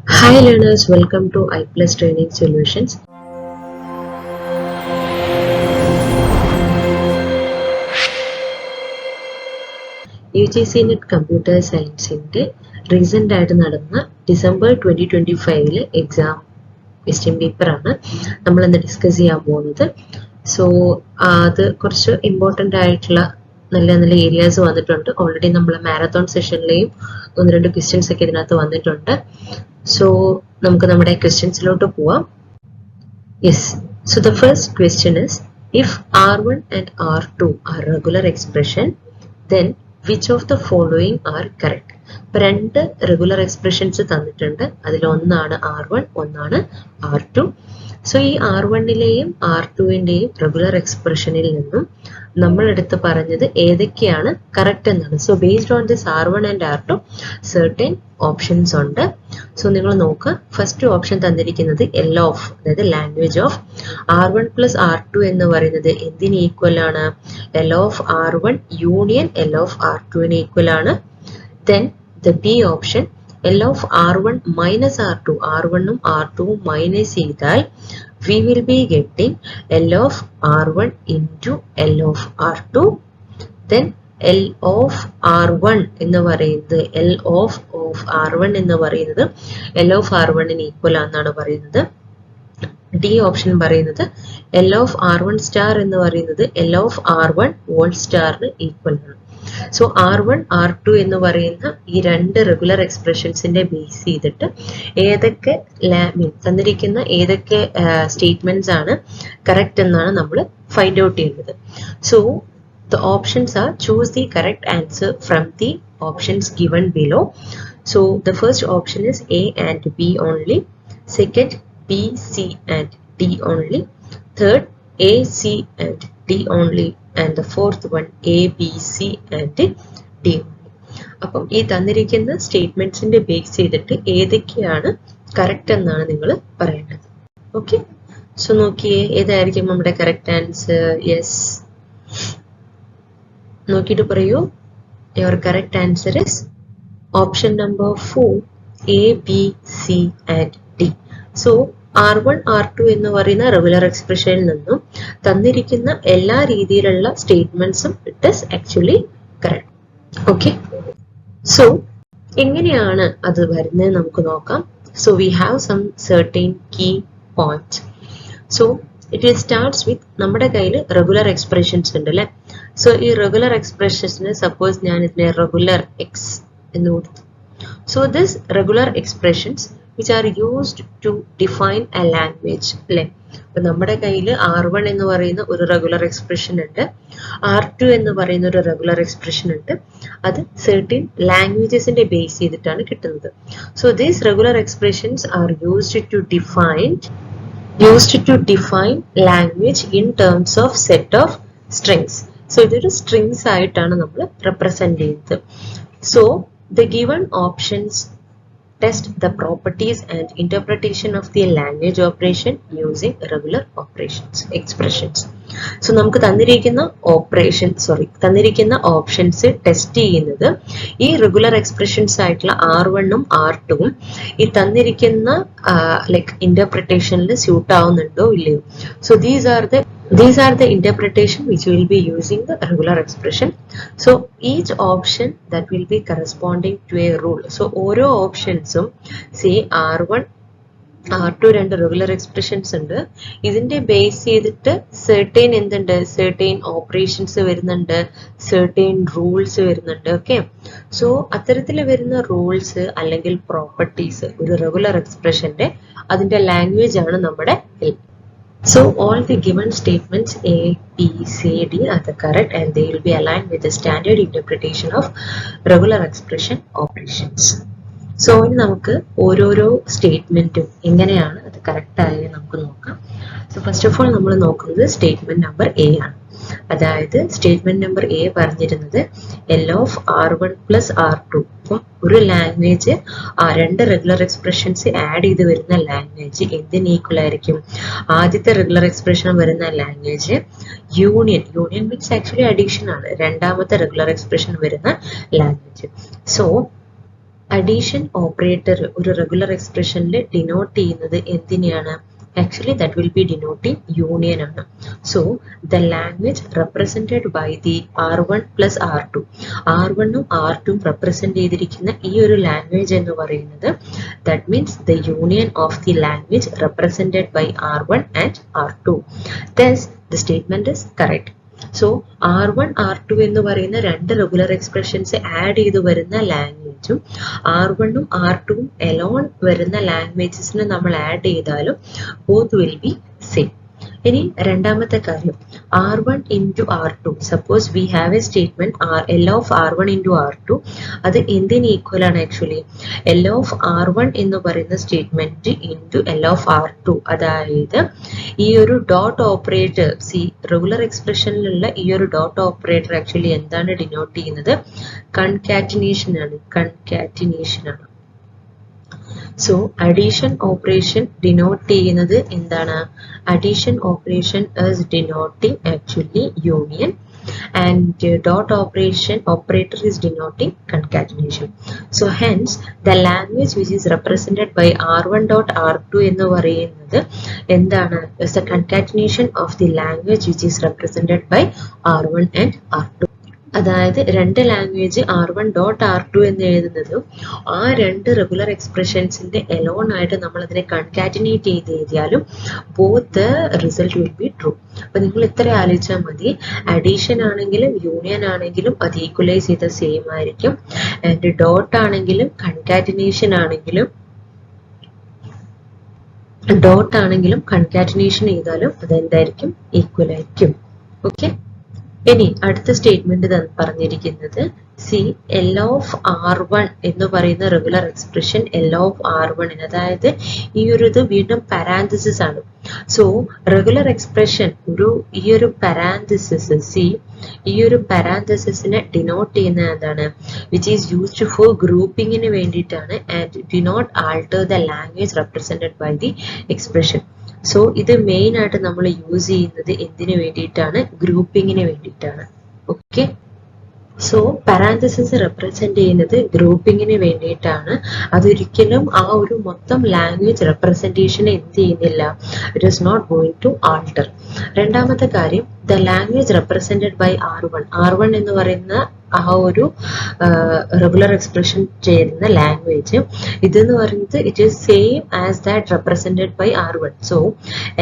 Hi learners, welcome to iPlus Training Solutions. UGC NET computer സയൻസിൻ്റെ recent ആയിട്ട് നടന്ന December 2025 exam question പേപ്പറാണ് നമ്മളിന്ന് ഡിസ്കസ് ചെയ്യാൻ പോകുന്നത്. സോ അത് കുറച്ച് ഇമ്പോർട്ടൻ്റ് ആയിട്ടുള്ള നല്ല നല്ല ഏരിയാസ് വന്നിട്ടുണ്ട്. ഓൾറെഡി നമ്മൾ മാരത്തോൺ സെഷനിലെയും 1-2 ക്വസ്റ്റ്യൻസ് ഒക്കെ ഇതിനകത്ത് വന്നിട്ടുണ്ട്. സോ നമുക്ക് നമ്മുടെ ക്വസ്റ്റ്യൻസിലോട്ട് പോവാം. Yes, so the first question is, if R1 and R2 are regular expression, then which of the following are correct? ഇപ്പോൾ രണ്ട് റെഗുലർ എക്സ്പ്രഷൻസ് തന്നിട്ടുണ്ട്. അതിലൊന്നാണ് R1, ഒന്നാണ് R2. സോ ഈ R1ലെയും R2വിൻ്റെയും റെഗുലർ എക്സ്പ്രഷനിൽ നിന്നും നമ്മൾ എടുത്ത് പറഞ്ഞത് ഏതൊക്കെയാണ് കറക്റ്റ് എന്നാണ്. So based on this R1 and R2 certain options ഉണ്ട്. സോ നിങ്ങൾ നോക്കുക, ഫസ്റ്റ് ഓപ്ഷൻ തന്നിരിക്കുന്നത് എൽ ഓഫ്, അതായത് language of. R1 plus R2 എന്ന് പറയുന്നത് എന്തിന് ഈക്വൽ ആണ്? L of R1 union L of R2വിന് ഈക്വൽ ആണ്. Then the B option L of R1 minus R2, R1ഉം R2ഉം മൈനസ് ചെയ്താൽ we will be getting L of R1 into L of R2. Then L of R1 എന്ന് പറയുന്നത് L of R1 എന്ന് പറയുന്നത് L of R1ന് ഈക്വൽ ആണെന്നാണ് പറയുന്നത്. ഡി ഓപ്ഷൻ പറയുന്നത് L of R1 സ്റ്റാർ എന്ന് പറയുന്നത് L of R1 വോൾ സ്റ്റാറിന് ഈക്വൽ ആണ്. സോ R1 R2 എന്ന് പറയുന്ന ഈ രണ്ട് റെഗുലർ എക്സ്പ്രഷൻസിന്റെ ബേസ് ചെയ്തിട്ട് ഏതൊക്കെ തന്നിരിക്കുന്ന ഏതൊക്കെ സ്റ്റേറ്റ്മെന്റ്സ് ആണ് കറക്റ്റ് എന്നാണ് നമ്മൾ ഫൈൻഡ് ഔട്ട് ചെയ്യുന്നത്. So the options are choose the correct answer from the options given below. So the first option is A and B only, second B, C and D only, third A, C and D only, and the fourth one A, B, C and D only. അപ്പം ഈ തന്നിരിക്കുന്ന സ്റ്റേറ്റ്മെന്റ്സിന്റെ base ചെയ്തിട്ട് ഏതൊക്കെയാണ് correct എന്നാണ് നിങ്ങൾ പറയേണ്ടത്. Okay, so നോക്കിയേ ഏതായിരിക്കും നമ്മുടെ കറക്റ്റ് ആൻസർ. യെസ്, നോക്കിയിട്ട് പറയൂ. Your correct answer is option number 4, A, B, C and D. So R1 R2 എന്ന് പറയുന്ന റെഗുലർ എക്സ്പ്രഷനിൽ നിന്നും തന്നിരിക്കുന്ന എല്ലാ രീതിയിലുള്ള സ്റ്റേറ്റ്മെന്റ്സും it is actually correct. Okay, so എങ്ങനെയാണ് അത് വരുന്നത് നമുക്ക് നോക്കാം. So we have some certain key points. So it starts with നമ്മുടെ കയ്യിൽ റെഗുലർ എക്സ്പ്രഷൻസ് ഉണ്ട് അല്ലേ. സോ ഈ റെഗുലർ എക്സ്പ്രഷൻസിന് സപ്പോസ് ഞാൻ ഇതിനെ റെഗുലർ എക്സ് എന്ന് കൊടുത്തു. So this regular expressions which are used to define a language അല്ലേ. അപ്പൊ നമ്മുടെ കയ്യിൽ R1 എന്ന് പറയുന്ന ഒരു റെഗുലർ എക്സ്പ്രഷൻ ഉണ്ട്, R2 എന്ന് പറയുന്ന ഒരു റെഗുലർ എക്സ്പ്രഷൻ ഉണ്ട്. അത് സെർട്ടൻ ലാംഗ്വേജസിന്റെ ബേസ് ചെയ്തിട്ടാണ് കിട്ടുന്നത്. So these regular expressions are used to define language in terms of set of strings. So ഇതൊരു സ്ട്രിങ്സ് ആയിട്ടാണ് നമ്മൾ റെപ്രസെന്റ് ചെയ്യുന്നത്. So the given options test the properties and interpretation of the language operation using regular expressions. So നമുക്ക് തന്നിരിക്കുന്ന options test ചെയ്യുന്നത് ഈ regular expressions ആയിട്ടുള്ള R1ഉം R2ഉം ഈ തന്നിരിക്കുന്ന ലൈക്ക് ഇന്റർപ്രിട്ടേഷനിൽ സ്യൂട്ട് ആവുന്നുണ്ടോ ഇല്ലയോ. So these are the interpretation which will be using the regular expression. So each option that will be corresponding to a rule. So ഓരോ ഓപ്ഷൻസും say R1 R2 രണ്ട് regular expressions ഉണ്ട്. ഇതിന്റെ base ചെയ്തിട്ട് certain എന്തുണ്ട്, certain operations വരുന്നുണ്ട്, certain rules വരുന്നുണ്ട്. Okay, so അത്തരത്തിൽ വരുന്ന റൂൾസ് അല്ലെങ്കിൽ പ്രോപ്പർട്ടീസ് ഒരു റെഗുലർ എക്സ്പ്രഷന്റെ അതിന്റെ ലാംഗ്വേജ് ആണ് നമ്മുടെ help. So all the given statements A, B, C, D are the correct and they will be aligned with the standard interpretation of regular expression operations. So ഇനി നമുക്ക് ഓരോരോ സ്റ്റേറ്റ്മെന്റും എങ്ങനെയാണ് അത് കറക്റ്റ് ആയി നമുക്ക് നോക്കാം. സോ ഫസ്റ്റ് ഓഫ് ഓൾ നമ്മൾ നോക്കുന്നത് സ്റ്റേറ്റ്മെന്റ് നമ്പർ എ ആണ്. അതായത് സ്റ്റേറ്റ്മെന്റ് നമ്പർ എ പറഞ്ഞിരുന്നത് L of R1 plus R2. അപ്പം ഒരു ലാംഗ്വേജ് ആ രണ്ട് റെഗുലർ എക്സ്പ്രഷൻസ് ആഡ് ചെയ്ത് വരുന്ന ലാംഗ്വേജ് എന്തിന് ഈക്വൽ ആയിരിക്കും? ആദ്യത്തെ റെഗുലർ എക്സ്പ്രഷൻ വരുന്ന language union means actually addition ആണ് രണ്ടാമത്തെ റെഗുലർ എക്സ്പ്രഷൻ വരുന്ന ലാംഗ്വേജ്. സോ അഡീഷൻ ഓപ്പറേറ്റർ ഒരു റെഗുലർ എക്സ്പ്രഷനിൽ ഡിനോട്ട് ചെയ്യുന്നത് എന്തിനെയാണ്? Actually, that will be denoting union ആണ്. So, the language represented by the R1 plus R2. R1 ഉം R2 ഉം represent ചെയ്തിരിക്കുന്ന ഈ ഒരു ലാംഗ്വേജ് എന്ന് പറയുന്നത് that means the union of the language represented by R1 and R2. Thus, the statement is correct. So R1 R2 എന്ന് പറയുന്ന രണ്ട് റെഗുലർ എക്സ്പ്രഷൻസ് ആഡ് ചെയ്ത് വരുന്ന ലാംഗ്വേജും R1 ഉം R2 ഉം എലോൺ വരുന്ന ലാംഗ്വേജസിനെ നമ്മൾ ആഡ് ചെയ്താലും ബോത്ത് വിൽ ബി സെയിം. ഇനി രണ്ടാമത്തെ കാര്യം R1 into R2. Suppose we have A statement L of R1 into R2. അത് എന്തിന് ഈക്വൽ ആണ്? ആക്ച്വലി L of R1 എന്ന് പറയുന്ന statement into L of R2. അതായത് ഈ ഒരു ഡോട്ട് ഓപ്പറേറ്റർ റെഗുലർ എക്സ്പ്രഷനിലുള്ള ഈ ഒരു ഡോട്ട് ഓപ്പറേറ്റർ ആക്ച്വലി എന്താണ് ഡിനോട്ട് ചെയ്യുന്നത്? കൺകാറ്റിനേഷൻ ആണ്. സോ അഡീഷൻ ഓപ്പറേഷൻ ഡിനോട്ട് ചെയ്യുന്നത് എന്താണ്? Addition operation is denoting actually union and dot operator is denoting concatenation. So hence the language which is represented by R1 dot R2 എന്ന് പറയുന്നത് എന്താണ്? is the concatenation of the language which is represented by R1 and R2. അതായത് രണ്ട് language R1 dot R2 എന്ന് എഴുതുന്നതും ആ രണ്ട് regular എക്സ്പ്രഷൻസിന്റെ Elon ആയിട്ട് നമ്മൾ അതിനെ കൺകാറ്റിനേറ്റ് ചെയ്ത് എഴുതിയാലും both the result will be true. അപ്പൊ നിങ്ങൾ ഇത്ര ആലോചിച്ചാൽ മതി, അഡീഷൻ ആണെങ്കിലും യൂണിയൻ ആണെങ്കിലും അത് ഈക്വലൈസ് ചെയ്ത സെയിം ആയിരിക്കും. ആൻഡ് ഡോട്ട് ആണെങ്കിലും കൺകാറ്റിനേഷൻ കൺകാറ്റിനേഷൻ ചെയ്താലും അതെന്തായിരിക്കും? ഈക്വൽ ആയിരിക്കും. ഓക്കെ, ഇനി അടുത്ത സ്റ്റേറ്റ്മെന്റ് പറഞ്ഞിരിക്കുന്നത് L of R1 എന്ന് പറയുന്ന regular expression L of R1, അതായത് ഈ ഒരു ഇത് വീണ്ടും പാരാന്തസിസ് ആണ്. സോ റെഗുലർ എക്സ്പ്രഷൻ ഈ ഒരു പാരാന്തസിസ് ഈ ഒരു പാരാന്തസിസിനെ ഡിനോട്ട് ചെയ്യുന്ന എന്താണ്? വിച്ച് ഈസ് യൂസ്ഡ് ഫോർ ഗ്രൂപ്പിങ്ങിന് വേണ്ടിയിട്ടാണ് and do not alter the language represented by the expression. So ഇത് മെയിൻ ആയിട്ട് നമ്മൾ യൂസ് ചെയ്യുന്നത് എന്തിനു വേണ്ടിയിട്ടാണ്? ഗ്രൂപ്പിങ്ങിന് വേണ്ടിയിട്ടാണ്. ഓക്കെ, സോ പാരാന്തസിസ് റെപ്രസെന്റ് ചെയ്യുന്നത് ഗ്രൂപ്പിങ്ങിന് വേണ്ടിയിട്ടാണ്. അതൊരിക്കലും ആ ഒരു മൊത്തം ലാംഗ്വേജ് റെപ്രസെന്റേഷൻ എന്ത് ചെയ്യുന്നില്ല, it is not going to alter. രണ്ടാമത്തെ കാര്യം, the language represented by R1 എന്ന് പറയുന്ന ആ ഒരു റെഗുലർ എക്സ്പ്രഷൻ ചെയ്യുന്ന ലാംഗ്വേജ് ഇതെന്ന് പറയുന്നത് it is same as that represented by R1. So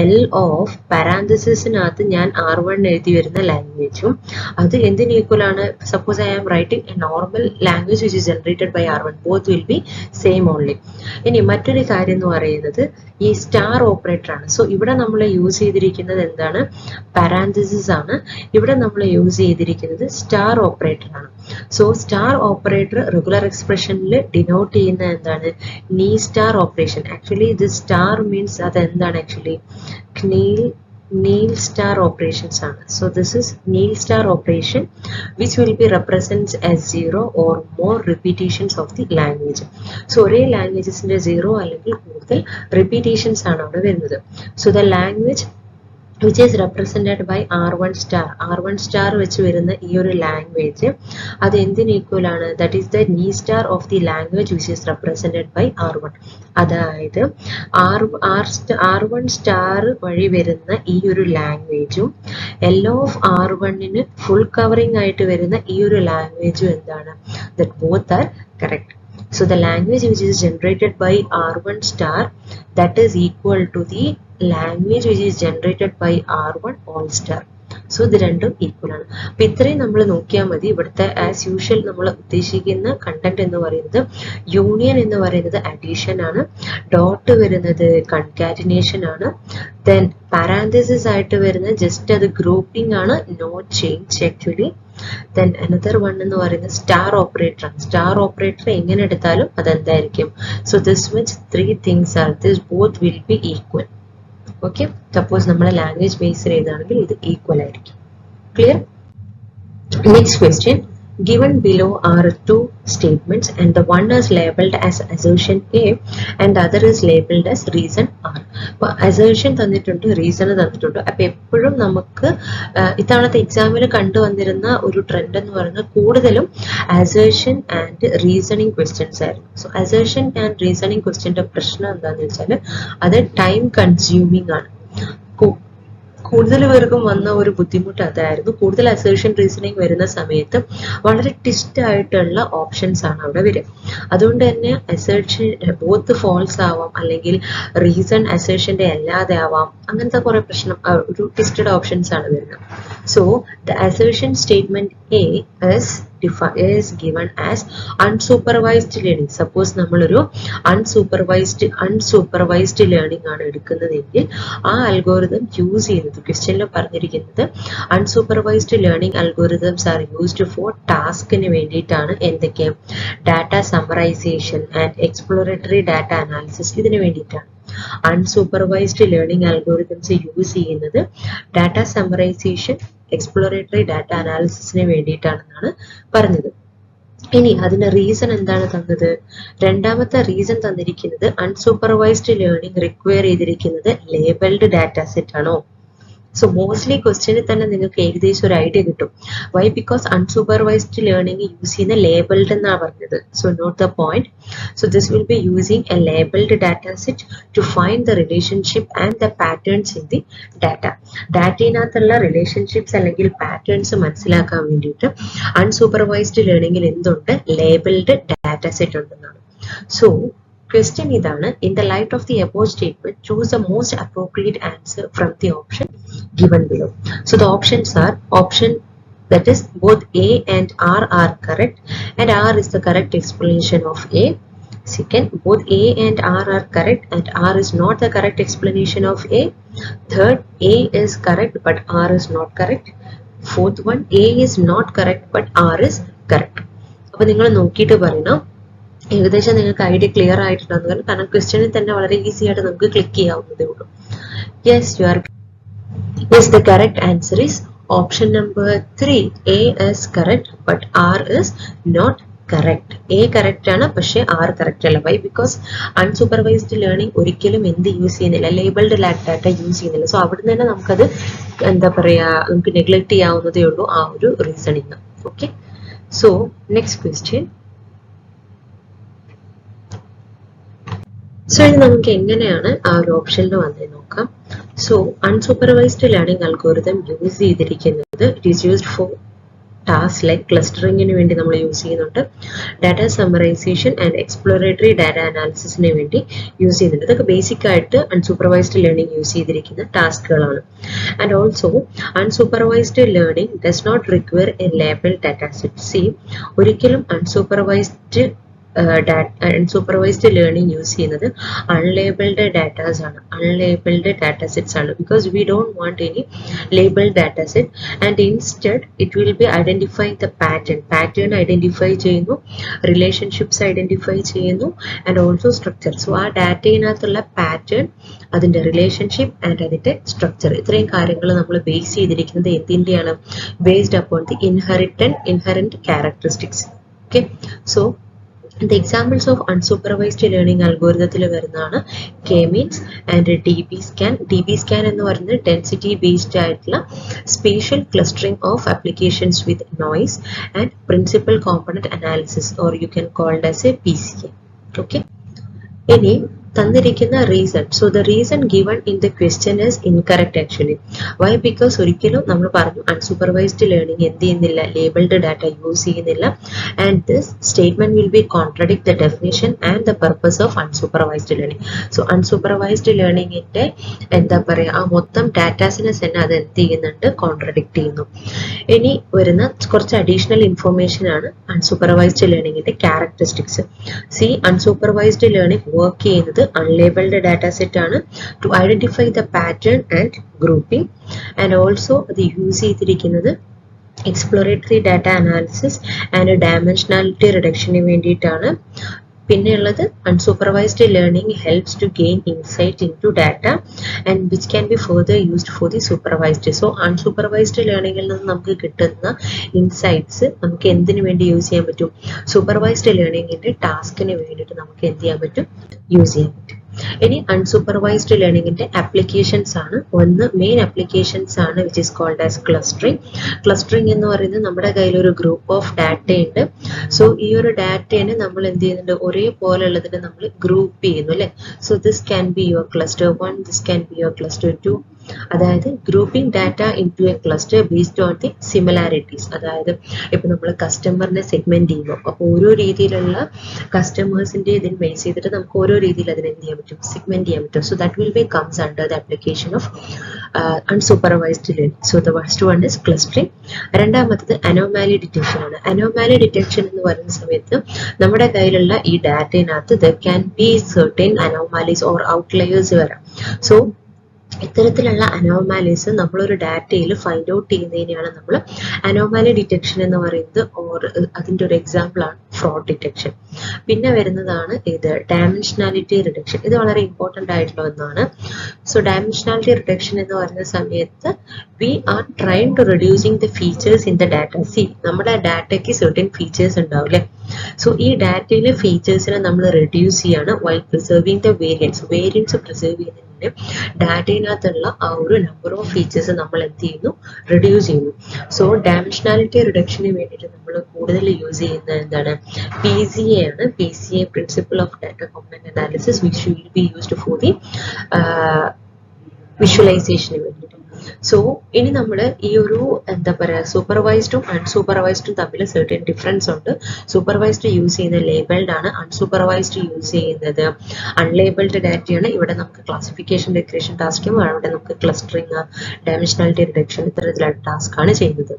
L of പാരാന്തസിസിനകത്ത് ഞാൻ R1 എഴുതി വരുന്ന ലാംഗ്വേജും അത് എന്തിന് ഈക്വൽ ആണ്? Suppose I am writing a normal language which is generated by R1, both will be same only. ഇനി മറ്റൊരു കാര്യം എന്ന് പറയുന്നത് ഈ സ്റ്റാർ ഓപ്പറേറ്റർ ആണ്. സോ ഇവിടെ നമ്മൾ യൂസ് ചെയ്തിരിക്കുന്നത് എന്താണ്? പാരാന്തസിസ് ആണ്. ഇവിടെ നമ്മൾ യൂസ് ചെയ്തിരിക്കുന്നത് സ്റ്റാർ ഓപ്പറേറ്റർ ആണ്. സോ സ്റ്റാർ ഓപ്പറേറ്റർ റെഗുലർ എക്സ്പ്രഷനിൽ ഡിനോട്ട് ചെയ്യുന്ന എന്താണ്? നീ സ്റ്റാർ ഓപ്പറേഷൻ. ആക്ച്വലി ഇത് സ്റ്റാർ മീൻസ് അത് എന്താണ്? ആക്ച്വലി Nil star operations ആണ്. So this is Nil star operation which will be represents as 0 or more repetitions of the language. So ഒരേ ലാംഗ്വേജസിന്റെ 0 അല്ലെങ്കിൽ കൂടുതൽ റിപ്പീറ്റേഷൻസ് ആണ് അവിടെ വരുന്നത്. So the language which is represented by R1 star വെച്ച് വരുന്ന ഈ ഒരു ലാംഗ്വേജ് അത് എന്തിന് ഈക്വൽ ആണ്? ദാറ്റ് ഈസ് ദ നീ star of the language which is represented by R1. അതായത് R1 സ്റ്റാർ വഴി വരുന്ന ഈ ഒരു ലാംഗ്വേജും L ഓഫ് R1ന് ഫുൾ കവറിംഗ് ആയിട്ട് വരുന്ന ഈ ഒരു ലാംഗ്വേജും എന്താണ്? That both are correct. So the language which is generated by R1 star that is equal to the language which is generated by R1 all star. So ഇത് രണ്ടും equal ആണ്. അപ്പൊ ഇത്രയും നമ്മൾ നോക്കിയാൽ മതി. ഇവിടുത്തെ ആസ് യൂഷ്വൽ നമ്മൾ ഉദ്ദേശിക്കുന്ന കണ്ടന്റ് എന്ന് പറയുന്നത് യൂണിയൻ എന്ന് പറയുന്നത് അഡീഷൻ ആണ്, ഡോട്ട് വരുന്നത് കൺകാറ്റിനേഷൻ ആണ്, ദെൻ പാരാന്തസിസ് ആയിട്ട് വരുന്നത് ജസ്റ്റ് അത് ഗ്രൂപ്പിംഗ് ആണ്, no change actually. Then another one എന്ന് പറയുന്നത് സ്റ്റാർ ഓപ്പറേറ്റർ ആണ്. സ്റ്റാർ ഓപ്പറേറ്റർ എങ്ങനെ എടുത്താലും അതെന്തായിരിക്കും? So this means 3 things are this both will be equal. Okay, suppose നമ്മൾ ലാംഗ്വേജ് ബേസ് ചെയ്താണെങ്കിൽ ഇത് ഈക്വൽ ആയിരിക്കും. Clear? Next question, Given below are two statements and the one is labeled as assertion A and the other is labeled as reason R. അപ്പോൾ assertion തന്നിട്ടുണ്ട്, reason തന്നിട്ടുണ്ട്. അപ്പോൾ എപ്പോഴും നമുക്ക് ഇത്തവണത്തെ എക്സാമിൽ കണ്ടുവന്നിരുന്ന ഒരു ട്രെൻഡ് എന്ന് പറയുന്നത് കൂടുതലും assertion and reasoning questions ആയിരുന്നു. സോ assertion and reasoning questionന്റെ പ്രശ്നം എന്താണെന്ന് വെച്ചാൽ അത് ടൈം കൺസ്യൂമിംഗ് ആണ്. കൂടുതൽ പേർക്കും വന്ന ഒരു ബുദ്ധിമുട്ട് അതായിരുന്നു. കൂടുതൽ അസേർഷൻ റീസണിങ് വരുന്ന സമയത്ത് വളരെ ട്വിസ്റ്റ് ആയിട്ടുള്ള ഓപ്ഷൻസ് ആണ് അവിടെ വരിക. അതുകൊണ്ട് തന്നെ അസേർഷൻ ബോത്ത് ഫോൾസ് ആവാം, അല്ലെങ്കിൽ റീസൺ അസേർഷന്റെ അല്ലാതെ ആവാം, അങ്ങനത്തെ കുറെ പ്രശ്നം ഒരു ട്വിസ്റ്റഡ് ഓപ്ഷൻസ് ആണ് വരുന്നത്. So the assertion statement A is given as unsupervised learning. Suppose നമ്മളൊരു unsupervised learning ആണ് എടുക്കുന്നതെങ്കിൽ ആ അൽഗോരിതം യൂസ് ചെയ്യുന്നത് ക്വസ്റ്റ്യനിൽ പറഞ്ഞിരിക്കുന്നത് unsupervised learning algorithms are used for ടാസ്കിന് വേണ്ടിയിട്ടാണ്. എന്തൊക്കെ? Data summarisation and exploratory data analysis, ഇതിന് വേണ്ടിയിട്ടാണ് അൺസൂപ്പർവൈസ്ഡ് ലേണിംഗ് അൽഗോരിതംസ് യൂസ് ചെയ്യുന്നത്. ഡാറ്റ സമ്മറൈസേഷൻ, എക്സ്പ്ലോറേറ്ററി ഡാറ്റ അനാലിസിസിന് വേണ്ടിയിട്ടാണെന്നാണ് പറഞ്ഞത്. ഇനി അതിന്റെ റീസൺ എന്താണ് തന്നത്? രണ്ടാമത്തെ റീസൺ തന്നിരിക്കുന്നത് അൺസൂപ്പർവൈസ്ഡ് ലേണിംഗ് റിക്വയർ ചെയ്തിരിക്കുന്നത് ലേബിൾഡ് ഡാറ്റ സെറ്റ് ആണോ? സോ മോസ്റ്റ്ലി ക്വസ്റ്റ്യനിൽ തന്നെ നിങ്ങൾക്ക് ഏകദേശം ഒരു ഐഡിയ കിട്ടും. Why? Because unsupervised learning use ചെയ്യുന്ന ലേബിൾഡ് എന്നാണ് പറഞ്ഞത്. So note the point. So this will be using a labelled data set to find the relationship and the patterns in the data. ഡാറ്റയിനകത്തുള്ള റിലേഷൻഷിപ്സ് അല്ലെങ്കിൽ patterns മനസ്സിലാക്കാൻ വേണ്ടിയിട്ട് unsupervised ലേണിംഗിൽ എന്തുണ്ട്? Labelled data set ഉണ്ടെന്നാണ്. So question idana, in the light of the above statement, choose the most appropriate answer from the option given below. So the options are option that is both A and R are correct, and R is the correct explanation of A. Second, both A and R are correct and R is not the correct explanation of A. Third, A is correct but R is not correct. Fourth one, A is not correct but R is correct. അപ്പോൾ നിങ്ങൾ നോക്കിയിട്ട് പറയണം ഏകദേശം നിങ്ങൾക്ക് idea clear ആയിട്ടുണ്ടെന്ന്. കാരണം ക്വസ്റ്റ്യനിൽ തന്നെ വളരെ ഈസി ആയിട്ട് നമുക്ക് ക്ലിക്ക് ചെയ്യാവുന്നതേ ഉള്ളൂ. Yes, you are. Yes, the correct answer is option number 3. A is correct but R is not correct. A correct ആണ് പക്ഷെ ആർ കറക്റ്റ് അല്ല. വൈ? ബിക്കോസ് അൺസൂപ്പർവൈസ്ഡ് ലേണിംഗ് ഒരിക്കലും എന്ത് യൂസ് ചെയ്യുന്നില്ല? ലേബിൾഡ് ഡാറ്റ യൂസ് ചെയ്യുന്നില്ല. So അവിടെ തന്നെ നമുക്കത് എന്താ പറയാ, നമുക്ക് നെഗ്ലക്ട് ചെയ്യാവുന്നതേ ഉള്ളൂ ആ ഒരു reasoning. Okay, so next question. So ഇത് നമുക്ക് എങ്ങനെയാണ് ആ ഒരു ഓപ്ഷനിൽ വന്നേ നോക്കാം. So unsupervised learning algorithm use ചെയ്തിരിക്കുന്നത് it is used for task like ക്ലസ്റ്ററിങ്ങിന് വേണ്ടി നമ്മൾ യൂസ് ചെയ്യുന്നുണ്ട്. Data summarisation and exploratory data അനാലിസിസിന് വേണ്ടി യൂസ് ചെയ്യുന്നുണ്ട്. ഇതൊക്കെ ബേസിക് ആയിട്ട് അൺസൂപ്പർവൈസ്ഡ് ലേണിംഗ് യൂസ് ചെയ്തിരിക്കുന്ന ടാസ്കുകളാണ്. And also unsupervised learning does not require a label data set. See, ഒരിക്കലും അൺസൂപ്പർവൈസ്ഡ് ലേണിംഗ് യൂസ് ചെയ്യുന്നത് അൺലേബിൾഡ് ഡാറ്റാസ് ആണ്, അൺലേബിൾഡ് ഡാറ്റ സെറ്റ്സ് ആണ്. Because we don't want any labeled data set and instead it will be identify the pattern identify ചെയ്യുന്നു, relationships identify ചെയ്യുന്നു and also structure. So ആ ഡാറ്റയിനകത്തുള്ള pattern, അതിന്റെ relationship and അതിന്റെ structure, ഇത്രയും കാര്യങ്ങൾ നമ്മൾ ബേസ് ചെയ്തിരിക്കുന്നത് എന്തിന്റെയാണ്? Based upon the inherent characteristics. Okay, so the examples of unsupervised learning algorithm വരുന്നതാണ് K-means and DB-scan. DB-scan എന്ന് പറയുന്നത് density based ആയിട്ടുള്ള spatial clustering of applications with noise and principal component analysis, or you can call it as a PCA. Okay, ഇനി തന്നിരിക്കുന്ന reason. So the reason given in the question is incorrect actually. Why? Because ഒരിക്കലും നമ്മൾ പറഞ്ഞു unsupervised learning എന്ത് ചെയ്യുന്നില്ല? Labelled data use ചെയ്യുന്നില്ല. And this statement will be contradict the definition and the purpose of unsupervised learning. So unsupervised ലേണിംഗിന്റെ എന്താ പറയുക, ആ മൊത്തം ഡാറ്റാസിനെ തന്നെ അത് എന്ത് ചെയ്യുന്നുണ്ട്? കോൺട്രഡിക്ട് ചെയ്യുന്നു. ഇനി വരുന്ന കുറച്ച് അഡീഷണൽ ഇൻഫോർമേഷൻ ആണ് അൺസൂപ്പർവൈസ്ഡ് ലേണിംഗിന്റെ characteristics. C, unsupervised learning work ചെയ്യുന്നത് unlabeled data set ആണ് to identify the pattern and grouping, and also the use ചെയ്തിരിക്കുന്നത് exploratory data analysis and dimensionality reduction വേണ്ടിയിട്ടാണ്. പിന്നെയുള്ളത് unsupervised learning helps to gain insight into data and which can be further used for the supervised. So unsupervised learning ൽ നിന്ന് നമുക്ക് കിട്ടുന്ന insights നമുക്ക് എന്തിനു വേണ്ടി യൂസ് ചെയ്യാൻ പറ്റും? സൂപ്പർവൈസ്ഡ് ലേണിംഗിന്റെ ടാസ്കിന് വേണ്ടിയിട്ട് നമുക്ക് എന്ത് ചെയ്യാൻ പറ്റും? യൂസ് ചെയ്യാൻ പറ്റും. ഇനി അൺസൂപ്പർവൈസ്ഡ് ലേണിംഗിന്റെ ആപ്ലിക്കേഷൻസ് ആണ്. ഒന്ന് മെയിൻ ആപ്ലിക്കേഷൻസ് ആണ് which is called as clustering. Clustering എന്ന് പറയുന്നത് നമ്മുടെ കയ്യിൽ ഒരു ഗ്രൂപ്പ് ഓഫ് ഡാറ്റ ഉണ്ട്. സോ ഈ ഒരു ഡാറ്റയെ നമ്മൾ എന്ത് ചെയ്യുന്നുണ്ട്? ഒരേപോലെ ഉള്ളതിനെ നമ്മൾ ഗ്രൂപ്പ് ചെയ്യുന്നു അല്ലെ. So this can be your cluster 1, this can be your cluster 2. അതായത് grouping data into a cluster based on the similarities. അതായത് ഇപ്പൊ നമ്മൾ കസ്റ്റമറിനെ സെഗ്മെന്റ് ചെയ്യുമ്പോൾ അപ്പോൾ ഓരോ രീതിയിലുള്ള കസ്റ്റമേഴ്സിന്റെ ഇതിന് ബേസ് ചെയ്തിട്ട് നമുക്ക് ഓരോ രീതിയിൽ അതിനെ എന്ത് ചെയ്യാൻ പറ്റും? സെഗ്മെന്റ് ചെയ്യാൻ പറ്റും. So that will be comes under the application of unsupervised learning. So the first one is clustering. രണ്ടാമത്തത് അനോമാലി ഡിറ്റക്ഷൻ ആണ്. അനോമാലി ഡിറ്റക്ഷൻ എന്ന് പറയുന്ന സമയത്ത് നമ്മുടെ കയ്യിലുള്ള ഈ ഡാറ്റയിനകത്ത് there can be certain anomalies or outliers വരാം. സോ ഇത്തരത്തിലുള്ള അനോമാലീസ് നമ്മളൊരു ഡാറ്റയിൽ ഫൈൻഡ് ഔട്ട് ചെയ്യുന്നതിനെയാണ് നമ്മൾ അനോമാലി ഡിറ്റക്ഷൻ എന്ന് പറയുന്നത്. ഓർ അതിൻ്റെ ഒരു എക്സാമ്പിൾ ആണ് ഫ്രോഡ് ഡിറ്റക്ഷൻ. പിന്നെ വരുന്നതാണ് ഇത് ഡയമെൻഷനാലിറ്റി റിഡക്ഷൻ. ഇത് വളരെ ഇമ്പോർട്ടൻ്റ് ആയിട്ടുള്ള ഒന്നാണ്. സോ ഡയമെൻഷനാലിറ്റി റിഡക്ഷൻ എന്ന് പറയുന്ന സമയത്ത് we are trying to reducing the features in the data. See നമ്മുടെ ഡാറ്റയ്ക്ക് സർട്ടൻ ഫീച്ചേഴ്സ് ഉണ്ടാവില്ലേ. സോ ഈ ഡാറ്റയിലെ ഫീച്ചേഴ്സിനെ നമ്മൾ റെഡ്യൂസ് ചെയ്യാണ് while preserving the variance. Variance preserve ചെയ്യുന്നതിന് ഡാറ്റയിനകത്തുള്ള ആ ഒരു നമ്പർ ഓഫ് ഫീച്ചേഴ്സ് നമ്മൾ എന്ത് ചെയ്യുന്നു? റെഡ്യൂസ് ചെയ്യുന്നു. സോ ഡയമെൻഷനാലിറ്റി റിഡക്ഷന് വേണ്ടിയിട്ട് നമ്മൾ കൂടുതൽ യൂസ് ചെയ്യുന്നത് എന്താണ്? PCA ആണ്. PCA principle of data component analysis which will be used for the വിഷ്വലൈസേഷന് വേണ്ടിയിട്ട്. സോ ഇനി നമ്മൾ ഈ ഒരു എന്താ പറയുക സൂപ്പർവൈസ്ഡും അൺസൂപ്പർവൈസ്ഡും തമ്മിൽ സർട്ടൻ ഡിഫറൻസ് ഉണ്ട്. സൂപ്പർവൈസ്ഡ് യൂസ് ചെയ്യുന്നത് ലേബിൾഡ് ആണ്. അൺസൂപ്പർവൈസ്ഡ് യൂസ് ചെയ്യുന്നത് അൺലേബിൾഡ് ഡാറ്റയാണ്. ഇവിടെ നമുക്ക് ക്ലാസിഫിക്കേഷൻ ഡെക്കറേഷൻ ടാസ്കും അവിടെ നമുക്ക് ക്ലസ്റ്ററിങ് ഡയമെൻഷനാലിറ്റി റിഡക്ഷൻ ഇത്തരത്തിലുള്ള ടാസ്ക് ആണ് ചെയ്യുന്നത്.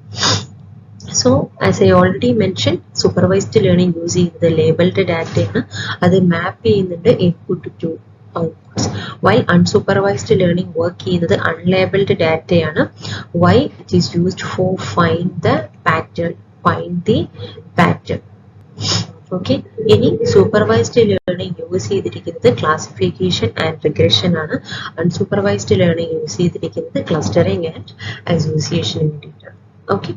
So as I already mention supervised learning use ചെയ്യുന്നത് ലേബിൾഡ് ഡാറ്റയാണ്. അത് മാപ്പ് ചെയ്യുന്നുണ്ട് input to outputs, while unsupervised learning work ചെയ്യുന്നത് unlabeled ഡാറ്റയാണ്. Why? It is used for find the pattern. Okay. ഇനി സൂപ്പർവൈസ്ഡ് ലേണിംഗ് യൂസ് ചെയ്തിരിക്കുന്നത് ക്ലാസിഫിക്കേഷൻ ആൻഡ് റിഗ്രഷൻ ആണ്. Unsupervised learning use ചെയ്തിരിക്കുന്നത് ക്ലസ്റ്ററിംഗ് ആൻഡ് അസോസിയേഷന് വേണ്ടിയിട്ടാണ്. ഓക്കെ,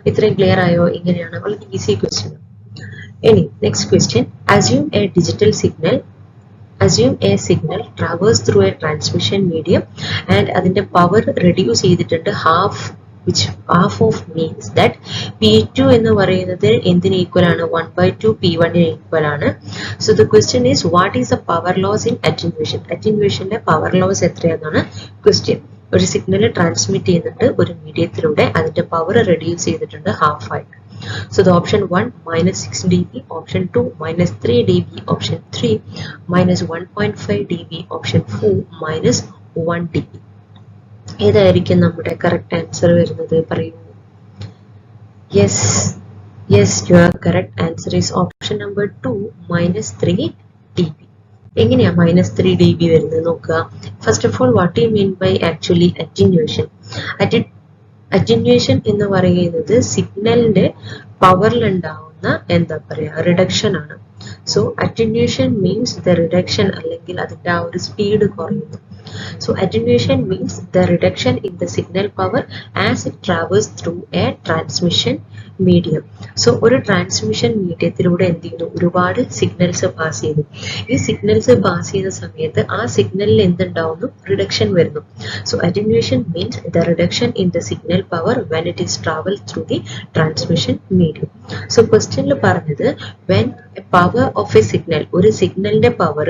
ഇത്രയും ക്ലിയർ ആയോ? ഇങ്ങനെയാണ് വളരെ ഈസി ക്വസ്റ്റ്യൻ. ഇനി next question. Assume a signal traverse through a transmission medium and അതിന്റെ പവർ റെഡ്യൂസ് ചെയ്തിട്ടുണ്ട് half of means that P2 എന്ന് പറയുന്നത് എന്തിന് ഈക്വൽ ആണ്? 1/2 P1 ന് ഈക്വൽ ആണ്. So the question is what is the power loss in attenuation? Attenuationന്റെ power loss എത്രയാണെന്നാണ് ക്വസ്റ്റ്യൻ. ഒരു സിഗ്നൽ ട്രാൻസ്മിറ്റ് ചെയ്യുന്നുണ്ട് ഒരു മീഡിയത്തിലൂടെ, അതിന്റെ പവർ റെഡ്യൂസ് ചെയ്തിട്ടുണ്ട് ഹാഫ് ആയിട്ട്. So the option 1 minus 6 dB, option 2 minus 3 dB, option 3 minus 1.5 dB, option 4 minus 1 dB. ഏതായിരിക്കും നമ്മുടെ കറക്റ്റ് ആൻസർ വരുന്നത്? പറയൂ. Yes, your correct answer is option number 2 minus 3 dB. എങ്ങനെയാ മൈനസ് 3 dB വരുന്നത് നോക്കുക. First of all what you mean by actually attenuation? Attenuation എന്ന് പറയുന്നത് സിഗ്നലിന്റെ പവറിൽ ഉണ്ടാവുന്ന എന്താ പറയാ റിഡക്ഷൻ ആണ്. So attenuation means the reduction, അല്ലെങ്കിൽ അതിന്റെ ആ ഒരു സ്പീഡ് കുറയുന്നു. So attenuation means the reduction in the signal power as it traverse through a transmission medium. So ഒരു ട്രാൻസ്മിഷൻ മീഡിയത്തിലൂടെ എന്ത് ചെയ്യുന്നു? ഒരുപാട് സിഗ്നൽസ് പാസ് ചെയ്യുന്നു. ഈ സിഗ്നൽസ് പാസ് ചെയ്യുന്ന സമയത്ത് ആ സിഗ്നലിൽ എന്തുണ്ടാവുന്നു? റിഡക്ഷൻ വരുന്നു. So attenuation means the reduction in the signal power when it is travel through the transmission medium. So ക്വസ്റ്റ്യനിൽ പറഞ്ഞത് when power of a signal, ഒരു സിഗ്നലിന്റെ പവർ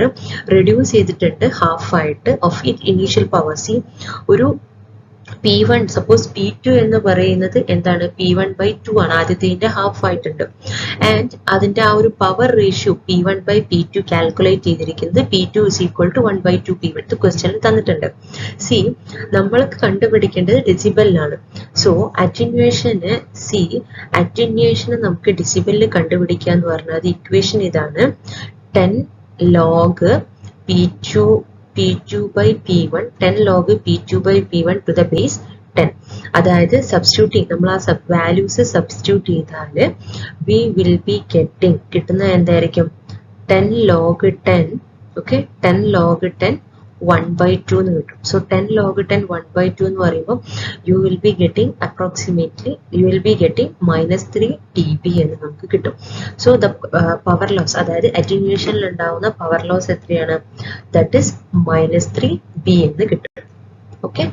റെഡ്യൂസ് ചെയ്തിട്ടുണ്ട് ഹാഫ് ആയിട്ട് of it initial power. See ഒരു P1 suppose P2 എന്ന് പറയുന്നത് എന്താണ്? P1/2 ആണ്. ആദ്യത്തെ ഹാഫ് ആയിട്ടുണ്ട്. ആൻഡ് അതിന്റെ ആ ഒരു പവർ റേഷ്യോ P1/P2 കാൽക്കുലേറ്റ് ചെയ്തിരിക്കുന്നത് P2 is equal to 1/2 P1. ക്വസ്റ്റ്യനിൽ തന്നിട്ടുണ്ട്. സി നമ്മൾക്ക് കണ്ടുപിടിക്കേണ്ടത് ഡെസിബലിലാണ്. സോ അറ്റന്യൂവേഷന് നമുക്ക് ഡെസിബലിൽ കണ്ടുപിടിക്കുക എന്ന് പറഞ്ഞാൽ അത് ഇക്വേഷൻ ഇതാണ്. 10 log P2/P1 10 log P2/P1 to the base 10. അതായത് സബ്സ്റ്റിറ്റ്യൂട്ട് നമ്മൾ ആ വാല്യൂസ് സബ്സ്റ്റിറ്റ്യൂട്ട് ചെയ്താൽ വി വിൽ ബി കിട്ടുന്ന എന്തായിരിക്കും? 10 log 10, okay, 10 log 10 1 by 2 എന്ന് കിട്ടും. So 10 log 10 1 by 2 എന്ന് പറയുമ്പോൾ you will be getting approximately -3 dB എന്ന് നമുക്ക് കിട്ടും. So the power loss, അതായത് attenuationൽ ഉണ്ടാവുന്ന power loss എത്രയാണ്? That is -3 B എന്ന് കിട്ടും. Okay,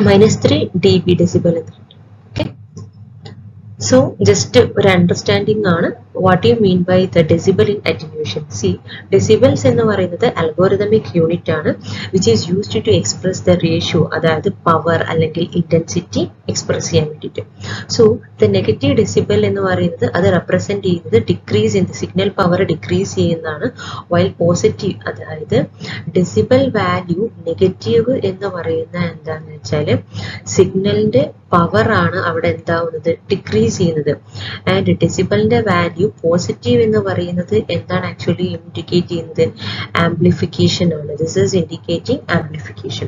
-3 dB decibel എന്ന് കിട്ടും. Okay, so just ഒരു understanding ആണ് what do you mean by the decibel in attenuation. See, decibels എന്ന് പറയുന്നത് algorithmic unit ആണ് which is used to express the ratio, അതായത് power അല്ലെങ്കിൽ intensity express ചെയ്യാൻ വേണ്ടിയിട്ട്. So the negative decibel എന്ന് പറയുന്നത് അത് represent ചെയ്യുന്നത് decrease in the signal power decrease ചെയ്യുന്നതാണ്, while positive അതായത് decibel value negative എന്ന് പറയുന്ന എന്താണെന്ന് വെച്ചാൽ സിഗ്നലിന്റെ പവർ ആണ് അവിടെ എന്താവുന്നത് ഡിക്രീസ് ചെയ്യുന്നത്. ആൻഡ് ഡെസിബലിന്റെ വാല്യൂ പോസിറ്റീവ് എന്ന് പറയുന്നത് എന്താണ് ആക്ച്വലി ഇൻഡിക്കേറ്റ് ചെയ്യുന്നത്? ആംപ്ലിഫിക്കേഷൻ ആണ്. This is indicating amplification.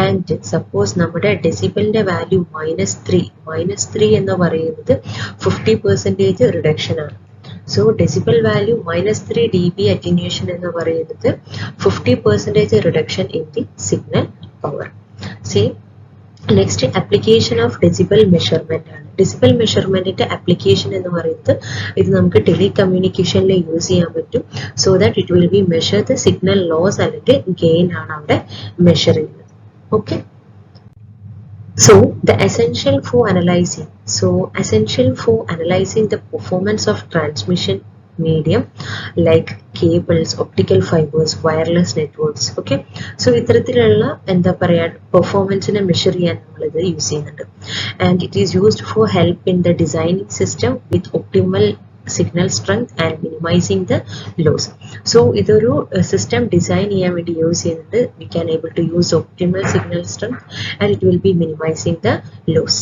And suppose നമ്മുടെ ഡെസിബലിന്റെ വാല്യൂ -3 എന്ന് പറയുന്നത് 50% റിഡക്ഷൻ ആണ്. സോ ഡെസിബൽ വാല്യൂ -3 dB അറ്റന്യൂഷൻ എന്ന് പറയുന്നത് 50% reduction in the signal power. C next application of decibel measurement ആണ്. ഡെസിബൽ മെഷർമെന്റിന്റെ ആപ്ലിക്കേഷൻ എന്ന് പറയുന്നത് ഇത് നമുക്ക് ടെലികമ്മ്യൂണിക്കേഷനിൽ യൂസ് ചെയ്യാൻ പറ്റും. So that it will B measure the signal loss അല്ലെങ്കിൽ ഗെയിൻ ആണ് അവിടെ മെഷർ ചെയ്യുന്നത്. Okay, so the essential for analyzing the performance of transmission medium like cables, optical fibers, wireless networks. Okay, so ഇത്തരത്തിലുള്ള എന്താ പറയാ പെർഫോമൻസിനെ measure ചെയ്യാൻ നമ്മൾ ഇത് യൂസ് ചെയ്യുന്നുണ്ട്. And it is used for help in the designing system with optimal signal strength and minimizing the loss. So ഇതൊരു system design ചെയ്യാൻ വേണ്ടി യൂസ് ചെയ്യുന്നുണ്ട്. We can able to use optimal signal strength and it will be minimizing the loss.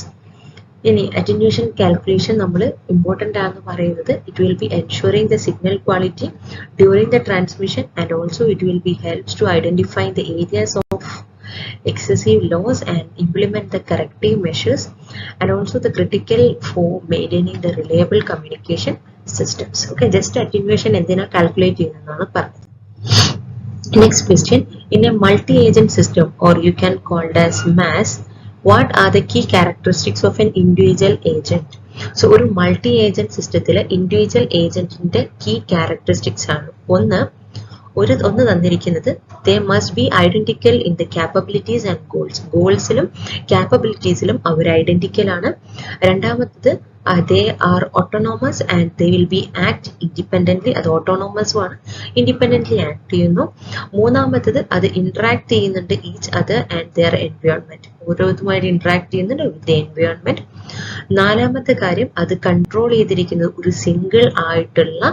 ഇനി attenuation calculation നമ്മൾ important ആണെന്ന് പറയുന്നത് it will be ensuring the signal quality during the transmission and also it will be helps to identify the areas of excessive loss and implement the corrective measures and also the critical for maintaining the reliable communication systems. Okay, just attenuation എന്തിനാ calculate ചെയ്യുന്നതാണ് പറഞ്ഞത്. Next question, in a multi-agent system or you can call it as MAS, what are the key characteristics of an individual agent? So ഒരു multi agent സിസ്റ്റത്തിലെ individual ഏജന്റിന്റെ key characteristics ആണ്. ഒന്ന് തന്നിരിക്കുന്നത് they must be identical in the capabilities and goals. ഗോൾസിലും ക്യാപ്പബിലിറ്റീസിലും അവർ identical ആണ്. രണ്ടാമത്തത് they are autonomous and they will be act independently. അത് autonomous ആണ്, independently act ചെയ്യുന്നു. മൂന്നാമത്തത് അത് interact ചെയ്യുന്നുണ്ട് each other and their environment. ഓരോരുത്തരുമായിട്ട് interact ചെയ്യുന്നുണ്ട് with the environment. നാലാമത്തെ കാര്യം അത് കൺട്രോൾ ചെയ്തിരിക്കുന്നത് ഒരു സിംഗിൾ ആയിട്ടുള്ള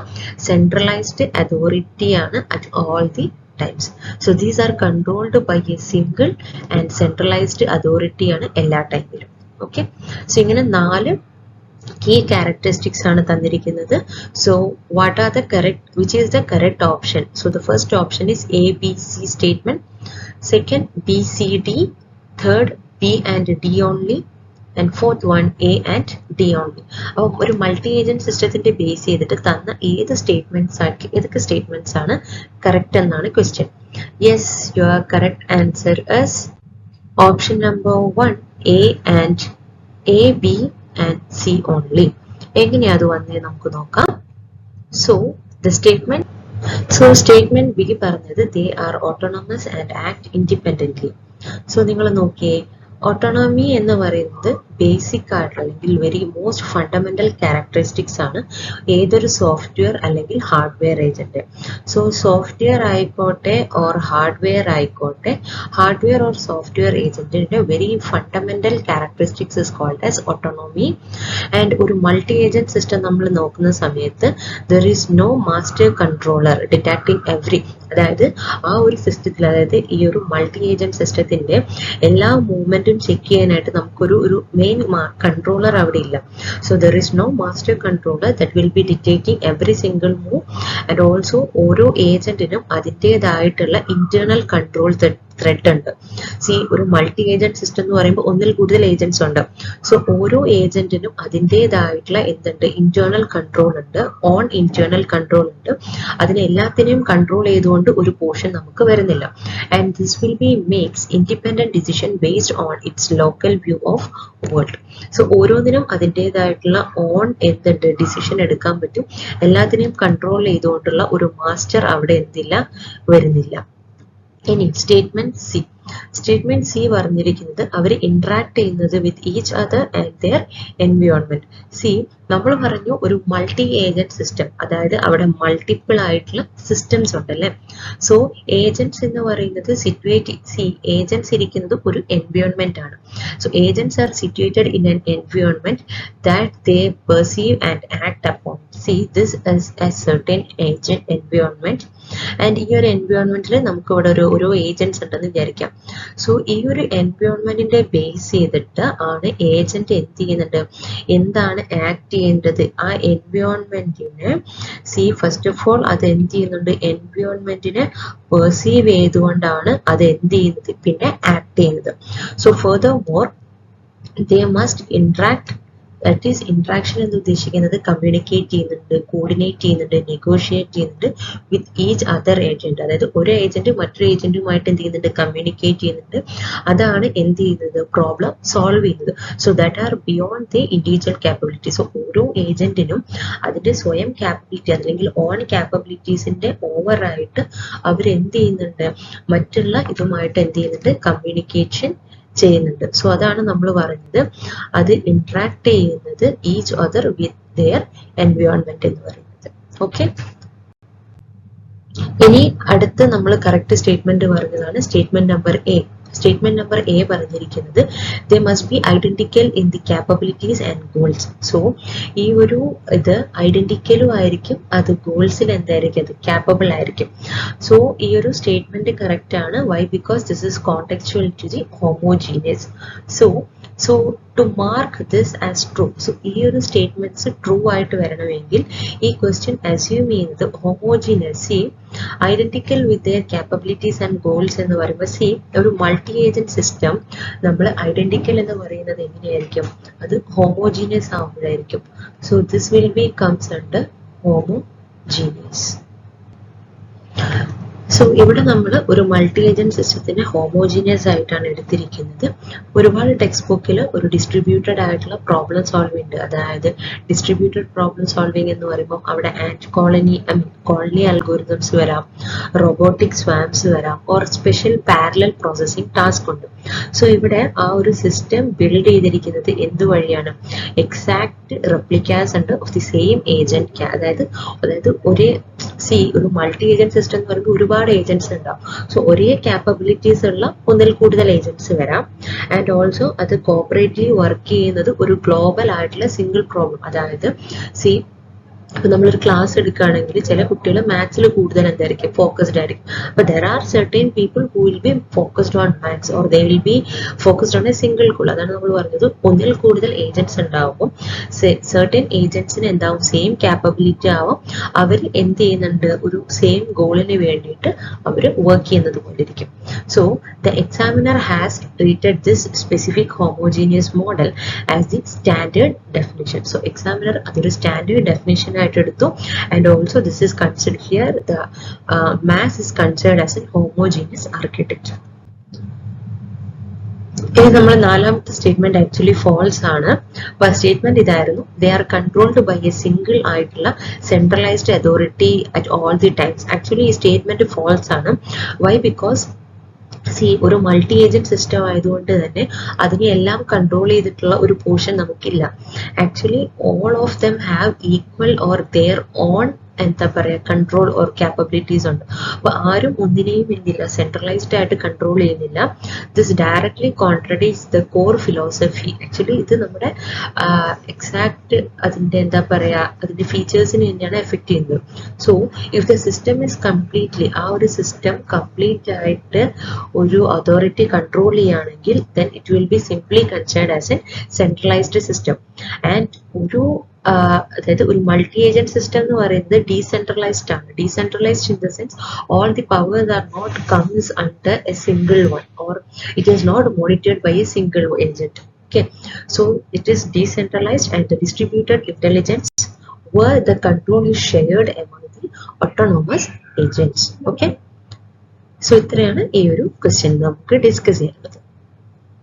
സെൻട്രലൈസ്ഡ് അതോറിറ്റി ആണ് at all the times. So these are controlled by a single and centralized authority ആണ് എല്ലാ ടൈമിലും. Okay, so ഇങ്ങനെ 4 key characteristics ആണ് തന്നിരിക്കുന്നത്. So what are the correct, which is the correct option? So the first option is A, B, C statement. Second B, C, D. Third B and D only. And fourth one A and D only. അപ്പോൾ ഒരു multi agent സിസ്റ്റത്തിന്റെ base ചെയ്തിട്ട് തന്ന ഏതൊക്കെ statements ആണ് correct എന്നാണ് question. Yes, your correct answer is option number 1 A, B and C only. എങ്ങനെയാ അത് വന്നേ നമുക്ക് നോക്കാം. സ്റ്റേറ്റ്മെന്റ് ബി പറഞ്ഞത് they are autonomous and act independently. So നിങ്ങൾ നോക്കിയേ, ഓട്ടോണമി എന്ന് പറയുന്നത് ബേസിക് ആയിട്ടുള്ള അല്ലെങ്കിൽ വെരി മോസ്റ്റ് ഫണ്ടമെന്റൽ ക്യാരക്ടറിസ്റ്റിക്സ് ആണ് ഏതൊരു സോഫ്റ്റ്വെയർ അല്ലെങ്കിൽ ഹാർഡ്വെയർ ഏജന്റ്. സോ സോഫ്റ്റ്വെയർ ആയിക്കോട്ടെ ഓർ ഹാർഡ്വെയർ ആയിക്കോട്ടെ, ഹാർഡ്വെയർ ഓർ സോഫ്റ്റ്വെയർ ഏജന്റിന്റെ very fundamental characteristics is called as autonomy. And ഒരു മൾട്ടി ഏജന്റ് സിസ്റ്റം നമ്മൾ നോക്കുന്ന സമയത്ത് there is no master controller detecting every, അതായത് ആ ഒരു സിസ്റ്റത്തിൽ, അതായത് ഈ ഒരു മൾട്ടി ഏജന്റ് സിസ്റ്റത്തിന്റെ എല്ലാ മൂവ്മെന്റും ചെക്ക് ചെയ്യാനായിട്ട് നമുക്കൊരു മെയിൻ കൺട്രോളർ അവിടെ ഇല്ല. So there is no master controller that will be detecting every single move. And also ഓരോ ഏജന്റിനും അതിൻ്റെതായിട്ടുള്ള ഇന്റേണൽ കൺട്രോൾ ത്രെഡ് ഉണ്ട്. സി ഒരു മൾട്ടി ഏജന്റ് സിസ്റ്റം എന്ന് പറയുമ്പോൾ ഒന്നിൽ കൂടുതൽ ഏജന്റ്സ് ഉണ്ട്. സോ ഓരോ ഏജന്റിനും അതിൻ്റെതായിട്ടുള്ള എന്തുണ്ട്, ഇന്റേണൽ കൺട്രോൾ ഉണ്ട്, ഓൺ ഇന്റേണൽ കൺട്രോൾ ഉണ്ട്. അതിനെ എല്ലാത്തിനെയും കൺട്രോൾ ചെയ്തുകൊണ്ട് ഒരു പോർഷൻ നമുക്ക് വരുന്നില്ല. And this will B makes independent decision based on its local view of world. So ഓരോന്നിനും അതിൻ്റെതായിട്ടുള്ള ഓൺ എന്തുണ്ട്, ഡിസിഷൻ എടുക്കാൻ പറ്റും. എല്ലാത്തിനെയും കൺട്രോൾ ചെയ്തുകൊണ്ടുള്ള ഒരു മാസ്റ്റർ അവിടെ എന്തില്ല, വരുന്നില്ല. ഇനി സ്റ്റേറ്റ്മെന്റ് സി പറഞ്ഞിരിക്കുന്നത് അവർ ഇന്ററാക്ട് ചെയ്യുന്നത് with each other and their environment. C നമ്മൾ പറഞ്ഞു ഒരു മൾട്ടി ഏജന്റ് സിസ്റ്റം, അതായത് അവിടെ മൾട്ടിപ്പിൾ ആയിട്ടുള്ള സിസ്റ്റംസ് ഉണ്ടല്ലേ. സോ ഏജന്റ്സ് എന്ന് പറയുന്നത് ഏജന്റ്സ് ഇരിക്കുന്നത് ഒരു എൻവയോൺമെന്റ് ആണ്. So agents R situated in an environment that they perceive and act upon. See this is A certain agent environment. And ഈ ഒരു എൻവയോൺമെന്റിൽ നമുക്ക് ഇവിടെ ഓരോ ഏജന്റ്സ് ഉണ്ടെന്ന് വിചാരിക്കാം. സോ ഈ ഒരു എൻവയോൺമെന്റിന്റെ ബേസ് ചെയ്തിട്ട് ആണ് ഏജന്റ് എന്ത് ചെയ്യുന്നുണ്ട്, എന്താണ് ആക്ട് ചെയ്യേണ്ടത് ആ എൻവയോൺമെന്റിനെ. ഫസ്റ്റ് ഓഫ് ഓൾ അത് എന്ത് ചെയ്യുന്നുണ്ട്, എൻവയോൺമെന്റിനെ പെർസീവ് ചെയ്തുകൊണ്ടാണ് അത് എന്ത് ചെയ്യുന്നത്, പിന്നെ ആക്ട് ചെയ്യുന്നത്. So further more they must interact. That is interaction എന്ന് ഉദ്ദേശിക്കുന്നത് കമ്മ്യൂണിക്കേറ്റ് ചെയ്യുന്നുണ്ട്, കോർഡിനേറ്റ് ചെയ്യുന്നുണ്ട്, നെഗോഷിയേറ്റ് ചെയ്യുന്നുണ്ട് വിത്ത് ഈച്ച് അതർ ഏജന്റ്. അതായത് ഒരു ഏജന്റ് മറ്റൊരു ഏജന്റുമായിട്ട് എന്ത് ചെയ്യുന്നുണ്ട്, കമ്മ്യൂണിക്കേറ്റ് ചെയ്യുന്നുണ്ട്. അതാണ് എന്ത് ചെയ്യുന്നത്, പ്രോബ്ലം സോൾവ് ചെയ്യുന്നത്. So that are beyond the individual capability. So ഓരോ ഏജന്റിനും അതിന്റെ സ്വയം ക്യാപ്പബിലിറ്റി അല്ലെങ്കിൽ ഓൺ ക്യാപ്പബിലിറ്റീസിന്റെ ഓവറായിട്ട് അവരെന്ത് ചെയ്യുന്നുണ്ട്, മറ്റുള്ള ഇതുമായിട്ട് എന്ത് ചെയ്യുന്നുണ്ട്, കമ്മ്യൂണിക്കേഷൻ ചെയ്യുന്നുണ്ട്. സോ അതാണ് നമ്മൾ പറഞ്ഞത്, അത് ഇന്ററാക്ട് ചെയ്യുന്നത് each other with their environment എന്ന് പറയുന്നത്. ഓക്കെ, ഇനി അടുത്ത് നമ്മൾ കറക്റ്റ് സ്റ്റേറ്റ്മെന്റ് പറഞ്ഞതാണ് statement number A. Statement number A പറഞ്ഞിരിക്കുന്നത് they must be identical in the capabilities and goals. So ഈ ഒരു ഇത് ഐഡന്റിക്കലും ആയിരിക്കും, അത് ഗോൾസിൽ എന്തായിരിക്കും, അത് ക്യാപ്പബിൾ ആയിരിക്കും. സോ ഈ ഒരു സ്റ്റേറ്റ്മെന്റ് കറക്റ്റ് ആണ്. Why? Because this is contextual to the homogeneous. So to mark this as true. So ഈ ഒരു സ്റ്റേറ്റ്മെന്റ്സ് ട്രൂ ആയിട്ട് വരണമെങ്കിൽ ഈ ക്വസ്റ്റ്യൻ അസ്യൂം ചെയ്യുന്നത് homogeneous, identical with their capabilities and goals എന്ന് പറയുമ്പോൾ ഒരു മൾട്ടി ഏജന്റ് സിസ്റ്റം നമ്മൾ ഐഡന്റിക്കൽ എന്ന് പറയുന്നത് എങ്ങനെയായിരിക്കും, അത് ഹോമോജീനിയസ് ആവുമ്പോഴായിരിക്കും. So this will be comes under homogeneous. So ഇവിടെ നമ്മൾ ഒരു മൾട്ടി ഏജന്റ് സിസ്റ്റത്തിനെ ഹോമോജീനിയസ് ആയിട്ടാണ് എടുത്തിരിക്കുന്നത്. ഒരുപാട് ടെക്സ്റ്റ് ബുക്കിൽ ഒരു ഡിസ്ട്രിബ്യൂട്ടഡ് ആയിട്ടുള്ള പ്രോബ്ലം സോൾവിംഗ് ഉണ്ട്. അതായത് ഡിസ്ട്രിബ്യൂട്ടഡ് പ്രോബ്ലം സോൾവിംഗ് എന്ന് പറയുമ്പോൾ അവിടെ ആന്റ് കോളനി അൽഗോരിതംസ് വരാം, റോബോട്ടിക് സ്വാംസ് വരാം, or special parallel processing task ഉണ്ട്. സോ ഇവിടെ ആ ഒരു സിസ്റ്റം ബിൽഡ് ചെയ്തിരിക്കുന്നത് എന്തുവഴിയാണ്, എക്സാക്ട് റെപ്ലിക്കാസ് ഉണ്ട് ഓഫ് ദി സെയിം ഏജന്റ്. അതായത് ഒരേ ഒരു മൾട്ടി ഏജന്റ് സിസ്റ്റം എന്ന് പറയുമ്പോൾ ഒരുപാട് ഏജന്റ്സ് ഉണ്ടാവും. സോ ഒരേ ക്യാപ്പബിലിറ്റീസ് ഉള്ള ഒന്നിൽ കൂടുതൽ ഏജന്റ്സ് വരാം. ആൻഡ് ഓൾസോ അത് കോപ്പറേറ്റീവ് വർക്ക് ചെയ്യുന്നത് ഒരു ഗ്ലോബൽ ആയിട്ടുള്ള സിംഗിൾ പ്രോബ്ലം. അതായത് ഇപ്പൊ നമ്മളൊരു ക്ലാസ് എടുക്കുകയാണെങ്കിൽ ചില കുട്ടികൾ മാത്സിൽ കൂടുതൽ എന്തായിരിക്കും, ഫോക്കസ്ഡ് ആയിരിക്കും. അപ്പൊ there are certain people who will be focused on maths or they will be focused on A single goal. അതാണ് നമ്മൾ പറഞ്ഞത്, ഒന്നിൽ കൂടുതൽ ഏജന്റ്സ് ഉണ്ടാവുമ്പോൾ സർട്ടൻ ഏജന്റ്സിന് എന്താവും, സെയിം ക്യാപ്പബിലിറ്റി ആവും. അവർ എന്ത് ചെയ്യുന്നുണ്ട്, ഒരു സെയിം ഗോളിന് വേണ്ടിയിട്ട് അവർ വർക്ക് ചെയ്യുന്നത് കൊണ്ടിരിക്കും. So the examiner has treated this specific homogeneous model as the standard definition. So examiner അതൊരു സ്റ്റാൻഡേർഡ് ഡെഫിനിഷൻ ആയിട്ട് എടുത്തു. And also this is considered here, the mass is considered as an homogeneous architecture. ഇനി നമ്മൾ നാലാമത്തെ statement actually false ആണ്. അപ്പൊ ആ statement ഇതായിരുന്നു, they are controlled by a single ആയിട്ടുള്ള centralized authority at all the times. Actually ഈ statement false ആണ്. വൈ? ബിക്കോസ് ഒരു മൾട്ടി ഏജന്റ് സിസ്റ്റം ആയതുകൊണ്ട് തന്നെ അതിനെ എല്ലാം കൺട്രോൾ ചെയ്തിട്ടുള്ള ഒരു പോർഷൻ നമുക്കില്ല. Actually all of them have equal or their own എന്താ പറയാ കൺട്രോൾ ഓർ ക്യാപ്പബിലിറ്റീസ് ഉണ്ട്. അപ്പൊ ആരും ഒന്നിനെയും എന്തില്ല, സെൻട്രലൈസ്ഡ് ആയിട്ട് കൺട്രോൾ ചെയ്യുന്നില്ല. This directly contradicts the core philosophy. Actually ഇത് നമ്മുടെ എക്സാക്ട് അതിന്റെ എന്താ പറയാ അതിന്റെ ഫീച്ചേഴ്സിന് തന്നെയാണ് എഫക്ട് ചെയ്യുന്നത്. So if the system is completely, ആ ഒരു സിസ്റ്റം കംപ്ലീറ്റ് ആയിട്ട് ഒരു അതോറിറ്റി കൺട്രോൾ ചെയ്യുകയാണെങ്കിൽ then it will be simply considered as a centralized system. And ഒരു അതായത് ഒരു മൾട്ടി ഏജന്റ് സിസ്റ്റം എന്ന് പറയുന്നത് ഡീസെൻട്രലൈസ്ഡ് ആണ്. Decentralised in the sense all the powers are not comes under a single one or it is not monitored by a single agent. Okay, so it is decentralized and the distributed intelligence where the control is shared among the autonomous agents. Okay, so ഇത്രയാണ് ഈ ഒരു question നമുക്ക് discuss ചെയ്യുന്നത്.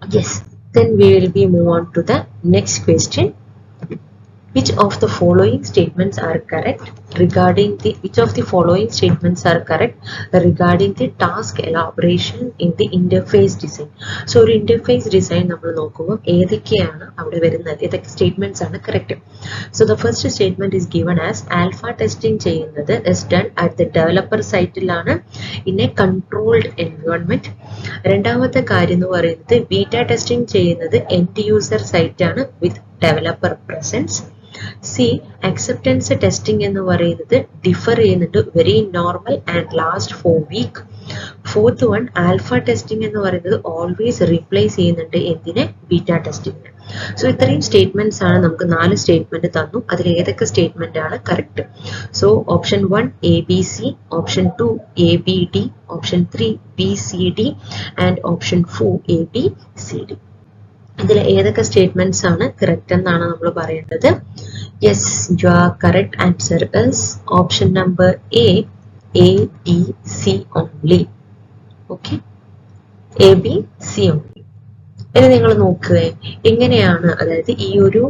Yes, then we will be move on to the next question. Which of the following statements are correct regarding the task elaboration in the interface design? So ഒരു interface design നമ്മൾ നോക്കുമ്പോൾ ഏതൊക്കെയാണ് അവിടെ വരുന്നത്, ഏതൊക്കെ statements ആണ് correct. So the first statement is given as alpha testing ചെയ്യുന്നത് is done at the developer site-ലാണ് in a controlled environment. രണ്ടാമത്തെ കാര്യം എന്ന് പറയുന്നത് beta testing ചെയ്യുന്നത് end user site ആണ് with developer presence. C, acceptance testing എന്ന് പറയുന്നത് ഡിഫർ ചെയ്യുന്നുണ്ട്, very normal and last for week. Fourth one, alpha testing എന്ന് പറയുന്നത് ഓൾവേസ് റീപ്ലേസ് ചെയ്യുന്നുണ്ട് എന്തിനെ, ബീറ്റ ടെസ്റ്റിംഗ്. സോ ഇത്രയും സ്റ്റേറ്റ്മെന്റ്സ് ആണ് നമുക്ക് 4 സ്റ്റേറ്റ്മെന്റ് തന്നു. അതിൽ ഏതൊക്കെ സ്റ്റേറ്റ്മെന്റ് ആണ് correct? So option 1 ABC, option 2 ABD, option 3 BCD and option 4 ABCD. ഇതിൽ ഏതൊക്കെ സ്റ്റേറ്റ്മെന്റ്സ് ആണ് കറക്റ്റ് എന്നാണ് നമ്മൾ പറയേണ്ടത്. Yes, your correct answer is option number ABC only. Okay, ABC only. ഇനി നിങ്ങൾ നോക്കുക എങ്ങനെയാണ്, അതായത് ഈ ഒരു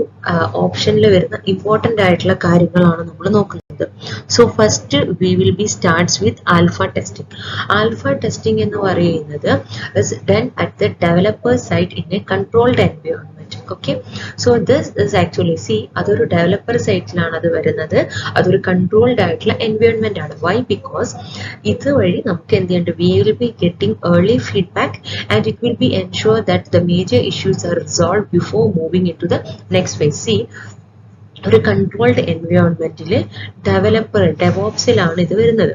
ഓപ്ഷനിൽ വരുന്ന ഇമ്പോർട്ടന്റ് ആയിട്ടുള്ള കാര്യങ്ങളാണ് നമ്മൾ നോക്കുന്നത്. So first we will be starts with alpha testing. Alpha testing എന്ന് പറയുന്നത് is done at the developer site in a controlled environment. Okay, so this is actually അതൊരു ഡെവലപ്പർ സൈറ്റിലാണ് അത് വരുന്നത്, അതൊരു കൺട്രോൾഡ് ആയിട്ടുള്ള എൻവയോൺമെന്റ് ആണ്. വൈ? ബിക്കോസ് ഇതുവഴി നമുക്ക് എന്ത് ചെയ്യുന്നുണ്ട്, we will be getting early feedback and it will be ensure that the major issues are resolve before moving into the next phase. ഒരു കൺട്രോൾഡ് എൻവയോൺമെന്റിൽ ഡെവലപ്പർ ഡെവോപ്സിലാണ് ഇത് വരുന്നത്.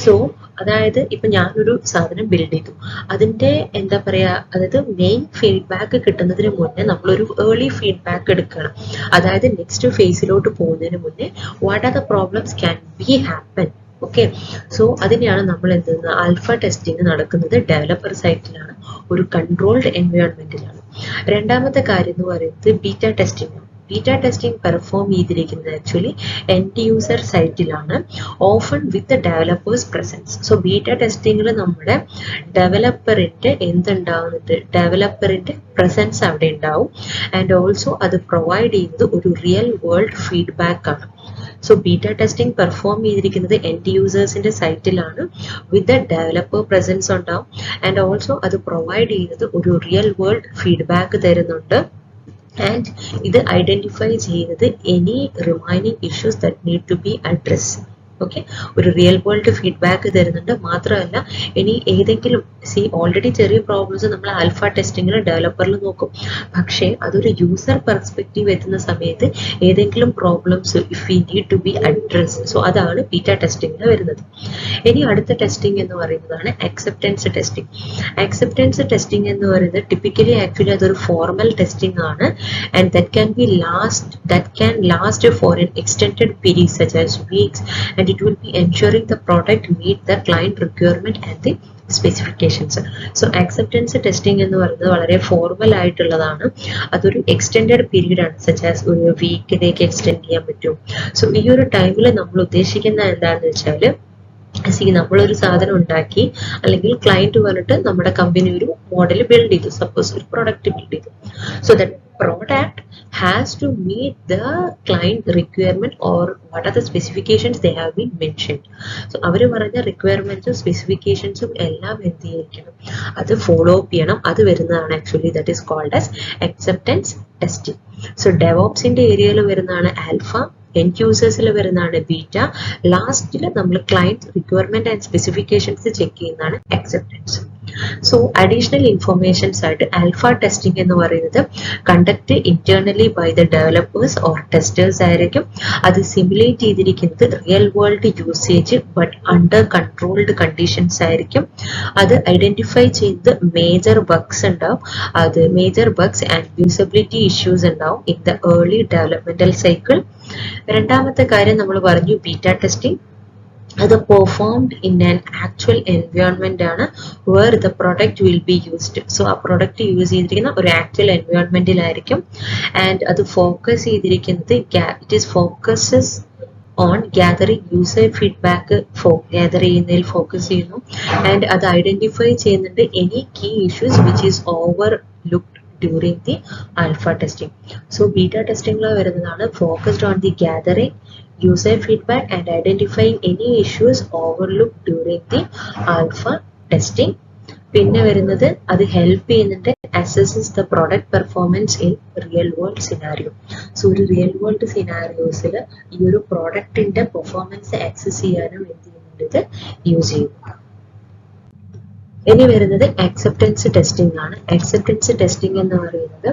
സോ അതായത് ഇപ്പൊ ഞാനൊരു സാധനം ബിൽഡ് ചെയ്തു, അതിന്റെ എന്താ പറയാ, അതായത് മെയിൻ ഫീഡ്ബാക്ക് കിട്ടുന്നതിന് മുന്നേ നമ്മളൊരു ഏർലി ഫീഡ്ബാക്ക് എടുക്കണം. അതായത് നെക്സ്റ്റ് ഫേസിലോട്ട് പോകുന്നതിന് മുന്നേ what are the problems can be happen. Okay, so അതിനെയാണ് നമ്മൾ എന്തെന്ന് ആൽഫ ടെസ്റ്റിംഗ് നടക്കുന്നത് ഡെവലപ്പർ സൈറ്റിലാണ്, ഒരു കൺട്രോൾഡ് എൻവയോൺമെന്റിലാണ്. രണ്ടാമത്തെ കാര്യം എന്ന് പറയുന്നത് ബീറ്റ ടെസ്റ്റിംഗ് ആണ്. ബീറ്റ ടെസ്റ്റിംഗ് പെർഫോം ചെയ്തിരിക്കുന്നത് ആക്ച്വലി എൻഡ് യൂസർ സൈറ്റിലാണ്, ഓഫൺ വിത്ത് ഡെവലപ്പേഴ്സ് പ്രസൻസ്. സോ ബീറ്റ ടെസ്റ്റിംഗിൽ നമ്മുടെ ഡെവലപ്പറിന്റെ എന്തുണ്ടാവുന്നുണ്ട്, ഡെവലപ്പറിന്റെ പ്രസൻസ് അവിടെ ഉണ്ടാവും. ആൻഡ് ഓൾസോ അത് പ്രൊവൈഡ് ചെയ്യുന്നത് ഒരു റിയൽ വേൾഡ് ഫീഡ്ബാക്ക് ആണ്. സോ ബീറ്റ ടെസ്റ്റിംഗ് പെർഫോം ചെയ്തിരിക്കുന്നത് എൻഡ് യൂസേഴ്സിന്റെ സൈറ്റിലാണ്, വിത്ത് ഡെവലപ്പർ പ്രസൻസ് ഉണ്ടാവും. ആൻഡ് ഓൾസോ അത് പ്രൊവൈഡ് ചെയ്യുന്നത് ഒരു റിയൽ വേൾഡ് ഫീഡ്ബാക്ക് തരുന്നുണ്ട്. ആൻഡ് ഇത് ഐഡന്റിഫൈ ചെയ്യുന്നത് any remaining issues that need to be address. Okay, ഒരു റിയൽ വേൾഡ് ഫീഡ്ബാക്ക് തരുന്നുണ്ട്. മാത്രമല്ല ഇനി ഏതെങ്കിലും ഓൾറെഡി ചെറിയ പ്രോബ്ലംസ് നമ്മൾ ആൽഫ ടെസ്റ്റിങ്ങിൽ ഡെവലപ്പറിൽ നോക്കും, പക്ഷേ അതൊരു യൂസർ പെർസ്പെക്റ്റീവ് എത്തുന്ന സമയത്ത് ഏതെങ്കിലും problems if we need to be address, so അതാണ് ബീറ്റ ടെസ്റ്റിങ്ങിൽ വരുന്നത്. ഇനി അടുത്ത ടെസ്റ്റിംഗ് എന്ന് പറയുന്നതാണ് അക്സെപ്റ്റൻസ് ടെസ്റ്റിംഗ്. അക്സെപ്റ്റൻസ് ടെസ്റ്റിംഗ് എന്ന് പറയുന്നത് ടിപ്പിക്കലി ആക്ച്വലി അതൊരു ഫോർമൽ ടെസ്റ്റിംഗ് ആണ്. And that can last for an extended period such as weeks, and it will be ensuring the product meet the client requirement and the specifications. So acceptance testing എന്ന് പറയുന്നത് വളരെ formal ആയിട്ടുള്ളതാണ്, അതൊരു extended period ആണ്, such as ഒരു വീക്കിലേക്ക് extend ചെയ്യാൻ പറ്റും. So ഈ ഒരു ടൈമിൽ നമ്മൾ ഉദ്ദേശിക്കുന്ന എന്താണെന്ന് വെച്ചാൽ നമ്മളൊരു സാധനം ഉണ്ടാക്കി, അല്ലെങ്കിൽ ക്ലയന്റ് പറഞ്ഞിട്ട് നമ്മുടെ കമ്പനി ഒരു മോഡൽ ബിൽഡ് ചെയ്തു, സപ്പോസ് ഒരു പ്രൊഡക്റ്റ് ബിൽഡ് ചെയ്തു. So that product has to meet the client requirement or what are the specifications they have been mentioned. So അവർ പറഞ്ഞ റിക്വയർമെന്റ്സും സ്പെസിഫിക്കേഷൻസും എല്ലാം എന്ത് ചെയ്യണം, അത് ഫോളോ അപ്പ് ചെയ്യണം. അത് വരുന്നതാണ് actually that is called as acceptance testing. So ഡെവോപ്സിന്റെ ഏരിയയിൽ വരുന്നതാണ് ആൽഫ, എൻഡ് യൂസേഴ്സിൽ വരുന്നതാണ് ബീറ്റ, ലാസ്റ്റിൽ നമ്മൾ client requirement and specifications check ചെയ്യുന്നതാണ് അക്സെപ്റ്റൻസ്. സോ അഡീഷണൽ ഇൻഫോർമേഷൻസ് ആയിട്ട് ആൽഫ ടെസ്റ്റിംഗ് എന്ന് പറയുന്നത് conduct internally by the developers or testers ആയിരിക്കും. അത് സിമുലേറ്റ് ചെയ്തിരിക്കുന്നത് real world usage but under controlled conditions ആയിരിക്കും. അത് ഐഡന്റിഫൈ ചെയ്ത് മേജർ ബഗ്സ് ഉണ്ടാവും, അത് major bugs and usability issues ഉണ്ടാവും in the early developmental cycle. രണ്ടാമത്തെ കാര്യം നമ്മൾ പറഞ്ഞു ബീറ്റ ടെസ്റ്റിംഗ്. അത് performed in an actual environment ആണ് where the product will be used. So ആ പ്രൊഡക്റ്റ് യൂസ് ചെയ്തിരിക്കുന്ന ഒരു ആക്ച്വൽ എൻവയോൺമെന്റിലായിരിക്കും. ആൻഡ് അത് ഫോക്കസ് ചെയ്തിരിക്കുന്നത് it is focuses on gathering user feedback gather ചെയ്യുന്നതിൽ ഫോക്കസ് ചെയ്യുന്നു. ആൻഡ് അത് ഐഡന്റിഫൈ ചെയ്യുന്നുണ്ട് any key issues which is overlooked during the alpha testing. So beta ടെസ്റ്റിംഗിൽ വരുന്നതാണ് focused on the gathering user feedback and identifying any issues overlooked during the alpha testing. പിന്നെ വരുന്നത് അത് help ചെയ്യുന്നുണ്ട് assesses the product performance in real world scenario. So ഒരു real world സിനാരിയോസിൽ ഈ ഒരു പ്രൊഡക്റ്റിന്റെ performance access ചെയ്യാനും എന്ത് ചെയ്യുന്നുണ്ട്, ഇത് യൂസ് ചെയ്യുന്നു. ഇനി വരുന്നത് അക്സെപ്റ്റൻസ് ടെസ്റ്റിംഗ് ആണ്. അക്സെപ്റ്റൻസ് ടെസ്റ്റിംഗ് എന്ന് പറയുന്നത്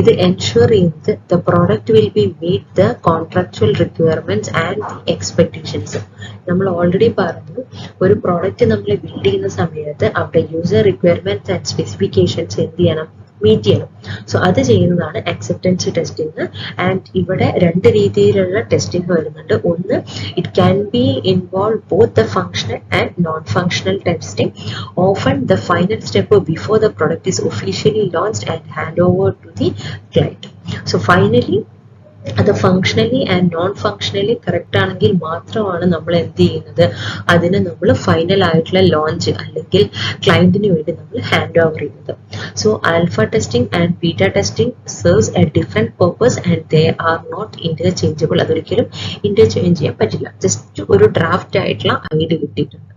ഇത് എൻഷുർ ചെയ്യുന്നത് the product will be meet the contractual requirements and the expectations. നമ്മൾ ഓൾറെഡി പറഞ്ഞു ഒരു പ്രോഡക്റ്റ് നമ്മൾ ബിൽഡ് ചെയ്യുന്ന സമയത്ത് അവിടെ യൂസർ റിക്വയർമെന്റ്സ് ആൻഡ് സ്പെസിഫിക്കേഷൻസ് എന്ത് ചെയ്യണം, മീറ്റ് ചെയ്യണം. സോ അത് ചെയ്യുന്നതാണ് അക്സെപ്റ്റൻസ് ടെസ്റ്റിംഗ്. ആൻഡ് ഇവിടെ രണ്ട് രീതിയിലുള്ള ടെസ്റ്റിംഗ് വരുന്നുണ്ട്. ഒന്ന്, it can be involve both the functional and non functional testing. Often the final step before the product is officially launched and hand over to the client. So finally അത് functionally and non functionally correct ആണെങ്കിൽ മാത്രമാണ് നമ്മൾ എന്ത് ചെയ്യുന്നത്, അതിന് നമ്മൾ final ആയിട്ടുള്ള launch അല്ലെങ്കിൽ ക്ലയന്റിന് വേണ്ടി നമ്മൾ ഹാൻഡ് ഓവർ ചെയ്യുന്നത്. So alpha testing and beta testing serves a different purpose and they are not interchangeable. അതൊരിക്കലും ഇന്റർചേഞ്ച് ചെയ്യാൻ പറ്റില്ല. ജസ്റ്റ് ഒരു ഡ്രാഫ്റ്റ് ആയിട്ടുള്ള ഐഡിയ കിട്ടിയിട്ടുണ്ട്.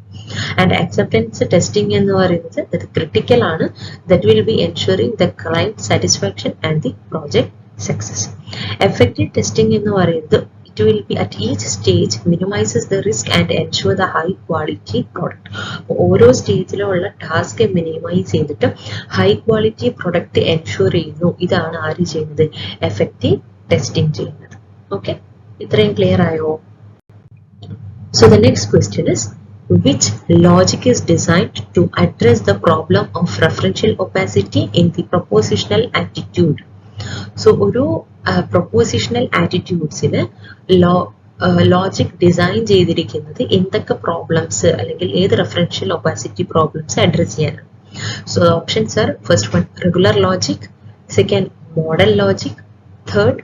ആൻഡ് അക്സെപ്റ്റൻസ് ടെസ്റ്റിംഗ് എന്ന് പറയുന്നത് അത് ക്രിട്ടിക്കൽ ആണ്. That will B ensuring the client satisfaction and the project success. Effective testing എന്ന് പറയുന്നത് it will be at each stage minimizes the risk and ensure the high quality product. ഓരോ സ്റ്റേജിലുള്ള task minimise ചെയ്തിട്ട് high quality product ensure ചെയ്യുന്നു. ഇതാണ് ആര് ചെയ്യുന്നത്, effective testing ചെയ്യുന്നത്. Okay, ഇത്രയും ക്ലിയർ ആയോ? So the next question is, which logic is designed to address the problem of referential opacity in the propositional attitude? So ഒരു propositional ആറ്റിറ്റ്യൂഡ്സിൽ logic design ചെയ്തിരിക്കുന്നത് എന്തൊക്കെ പ്രോബ്ലംസ് അല്ലെങ്കിൽ ഏത് റെഫറൻഷ്യൽ ഒപ്പാസിറ്റി പ്രോബ്ലംസ് അഡ്രസ് ചെയ്യാനാണ്. So options are, first one regular logic, second model logic, third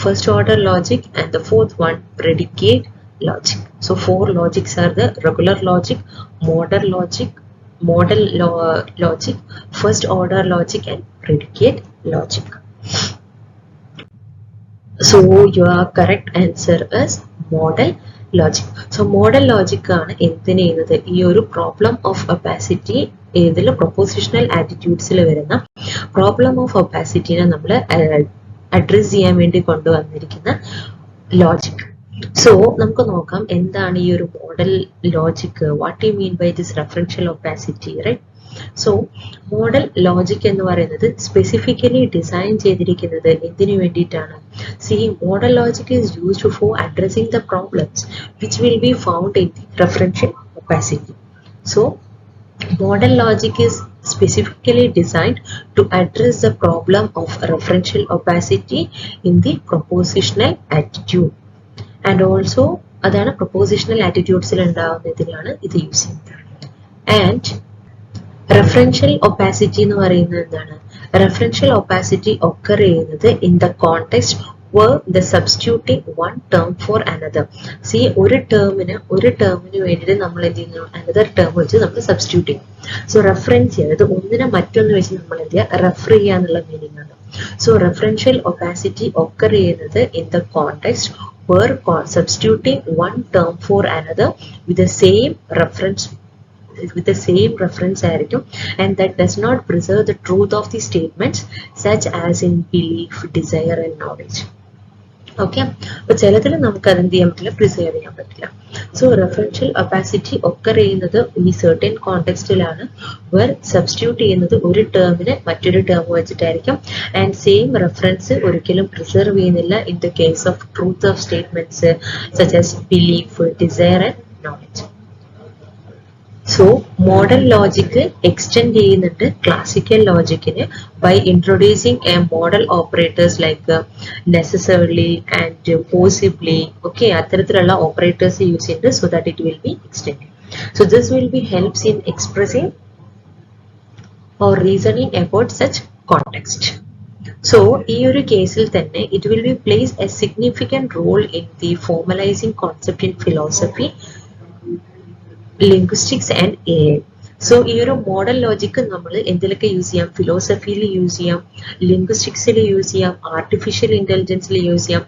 first order logic and the fourth one predicate logic. So four logics are the regular logic, model logic, first order logic and predicate logic. So your correct answer is model logic. So model logic ആണ് എന്തിനു ചെയ്യുന്നത്, ഈ ഒരു problem of opacity ഇതിൽ propositional ആറ്റിറ്റ്യൂഡ്സിൽ വരുന്ന problem of ഒപ്പാസിറ്റിനെ നമ്മൾ address ചെയ്യാൻ വേണ്ടി കൊണ്ടുവന്നിരിക്കുന്ന ലോജിക്. സോ നമുക്ക് നോക്കാം എന്താണ് ഈ ഒരു modal logic, what you mean by this referential opacity, right? So modal logic എന്ന് പറയുന്നത് സ്പെസിഫിക്കലി ഡിസൈൻ ചെയ്തിരിക്കുന്നത് എന്തിനു വേണ്ടിയിട്ടാണ്? See, modal logic is used for addressing the problems which will be found in the referential opacity. So model logic is specifically designed to address the problem of referential opacity in the propositional attitude. And also അതാണ് propositional ആറ്റിറ്റ്യൂഡ്സിൽ ഉണ്ടാവുന്നതിനാണ് ഇത് use ചെയ്യുന്നത്. And referential opacity എന്ന് പറയുന്നത് എന്താണ്? Referential opacity occur ചെയ്യുന്നത് in the context were the substituting one term for another. See, ഒരു ടേമിന് വേണ്ടിയിട്ട് നമ്മൾ എന്ത് ചെയ്യുന്നു, അനദർ ടേം വെച്ച് നമ്മൾ സബ്സ്റ്റിറ്റ്യൂട്ട് ചെയ്യും. സോ റെഫറൻസ് ചെയ്യുന്നത് ഒന്നിനെ മറ്റൊന്ന് വെച്ച് നമ്മൾ എന്ത് ചെയ്യുക, റെഫർ ചെയ്യുക എന്നുള്ള മീനിങ് ആണ്. സോ റെഫറൻഷ്യൽ ഒപ്പാസിറ്റി ഒക്കർ ചെയ്യുന്നത് in the context were substituting one term for another with the same reference ആയിരിക്കും, and that does not preserve the truth of the statements such as in belief, desire and knowledge. Okay, അപ്പൊ ചിലതിൽ നമുക്ക് അതെന്ത് ചെയ്യാൻ പറ്റില്ല, preserve ചെയ്യാൻ പറ്റില്ല. So referential opacity occur ചെയ്യുന്നത് ഈ സർട്ടൻ കോണ്ടെക്സ്റ്റിലാണ്. വേർ സബ്സ്റ്റിറ്റ്യൂട്ട് ചെയ്യുന്നത് ഒരു ടേമിന് മറ്റൊരു ടേം വെച്ചിട്ടായിരിക്കും. ആൻഡ് സെയിം റെഫറൻസ് ഒരിക്കലും പ്രിസർവ് ചെയ്യുന്നില്ല in the case of truth of statements such as belief, desire and knowledge. So model logic extend ചെയ്യുന്നുണ്ട് classical logic by introducing a model operators like necessarily and possibly. Okay, അത്തരത്തിലുള്ള operators use ചെയ്യുന്നുണ്ട് so that it will be extended. So this will be helps in expressing or reasoning about such context. So ഈ ഒരു കേസിൽ തന്നെ it will be plays a significant role in the formalizing concept in philosophy, linguistics and AI. So ഈ ഒരു modal logic നമ്മൾ എന്തിലൊക്കെ use ചെയ്യാം? ഫിലോസഫിയിൽ use ചെയ്യാം, ലിംഗ്വിസ്റ്റിക്സിൽ use ചെയ്യാം, ആർട്ടിഫിഷ്യൽ ഇന്റലിജൻസിൽ യൂസ് ചെയ്യാം.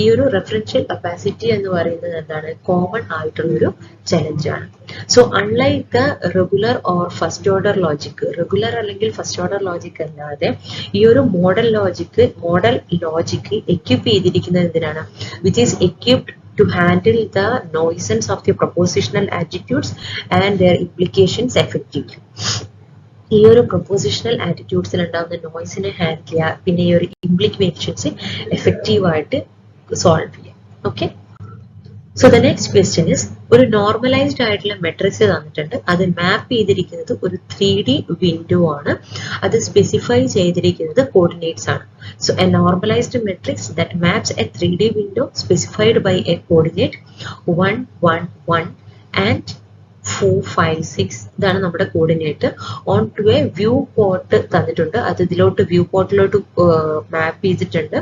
ഈ ഒരു റെഫറൻഷ്യൽ കപ്പാസിറ്റി എന്ന് പറയുന്നത് എന്താണ്? കോമൺ ആയിട്ടുള്ളൊരു ചലഞ്ചാണ്. So unlike the regular or first order logic, regular അല്ലെങ്കിൽ ഫസ്റ്റ് ഓർഡർ ലോജിക്ക് അല്ലാതെ ഈ ഒരു മോഡൽ ലോജിക്ക് എക്യുപ്പ് ചെയ്തിരിക്കുന്നത് എന്തിനാണ്? Which is equipped to handle the nuisance of the propositional attitudes and their implications effectively. ഈ ഒരു പ്രൊപ്പോസിഷണൽ ആറ്റിറ്റ്യൂഡ്സിൽ ഉണ്ടാകുന്ന നോയ്സിനെ handle ചെയ്യുക, പിന്നെ ഈ ഒരു ഇംപ്ലിക്കേഷൻസ് എഫക്റ്റീവായിട്ട് സോൾവ് ചെയ്യാം. Okay, so the next question is, ഒരു നോർമലൈസ്ഡ് ആയിട്ടുള്ള മെട്രിക്സ് തന്നിട്ടുണ്ട്, അത് മാപ്പ് ചെയ്തിരിക്കുന്നത് ഒരു 3D വിൻഡോ ആണ്, അത് സ്പെസിഫൈ ചെയ്തിരിക്കുന്നത് കോർഡിനേറ്റ്സ് ആണ്. So a normalized matrix that maps a 3D window specified by a coordinate 1, 1, 1 and 4, 5, 6 ഇതാണ് നമ്മുടെ coordinate onto a viewport തന്നിട്ടുണ്ട്. അത് ഇതിലോട്ട് വ്യൂ പോർട്ടിലോട്ട് മാപ്പ് ചെയ്തിട്ടുണ്ട്.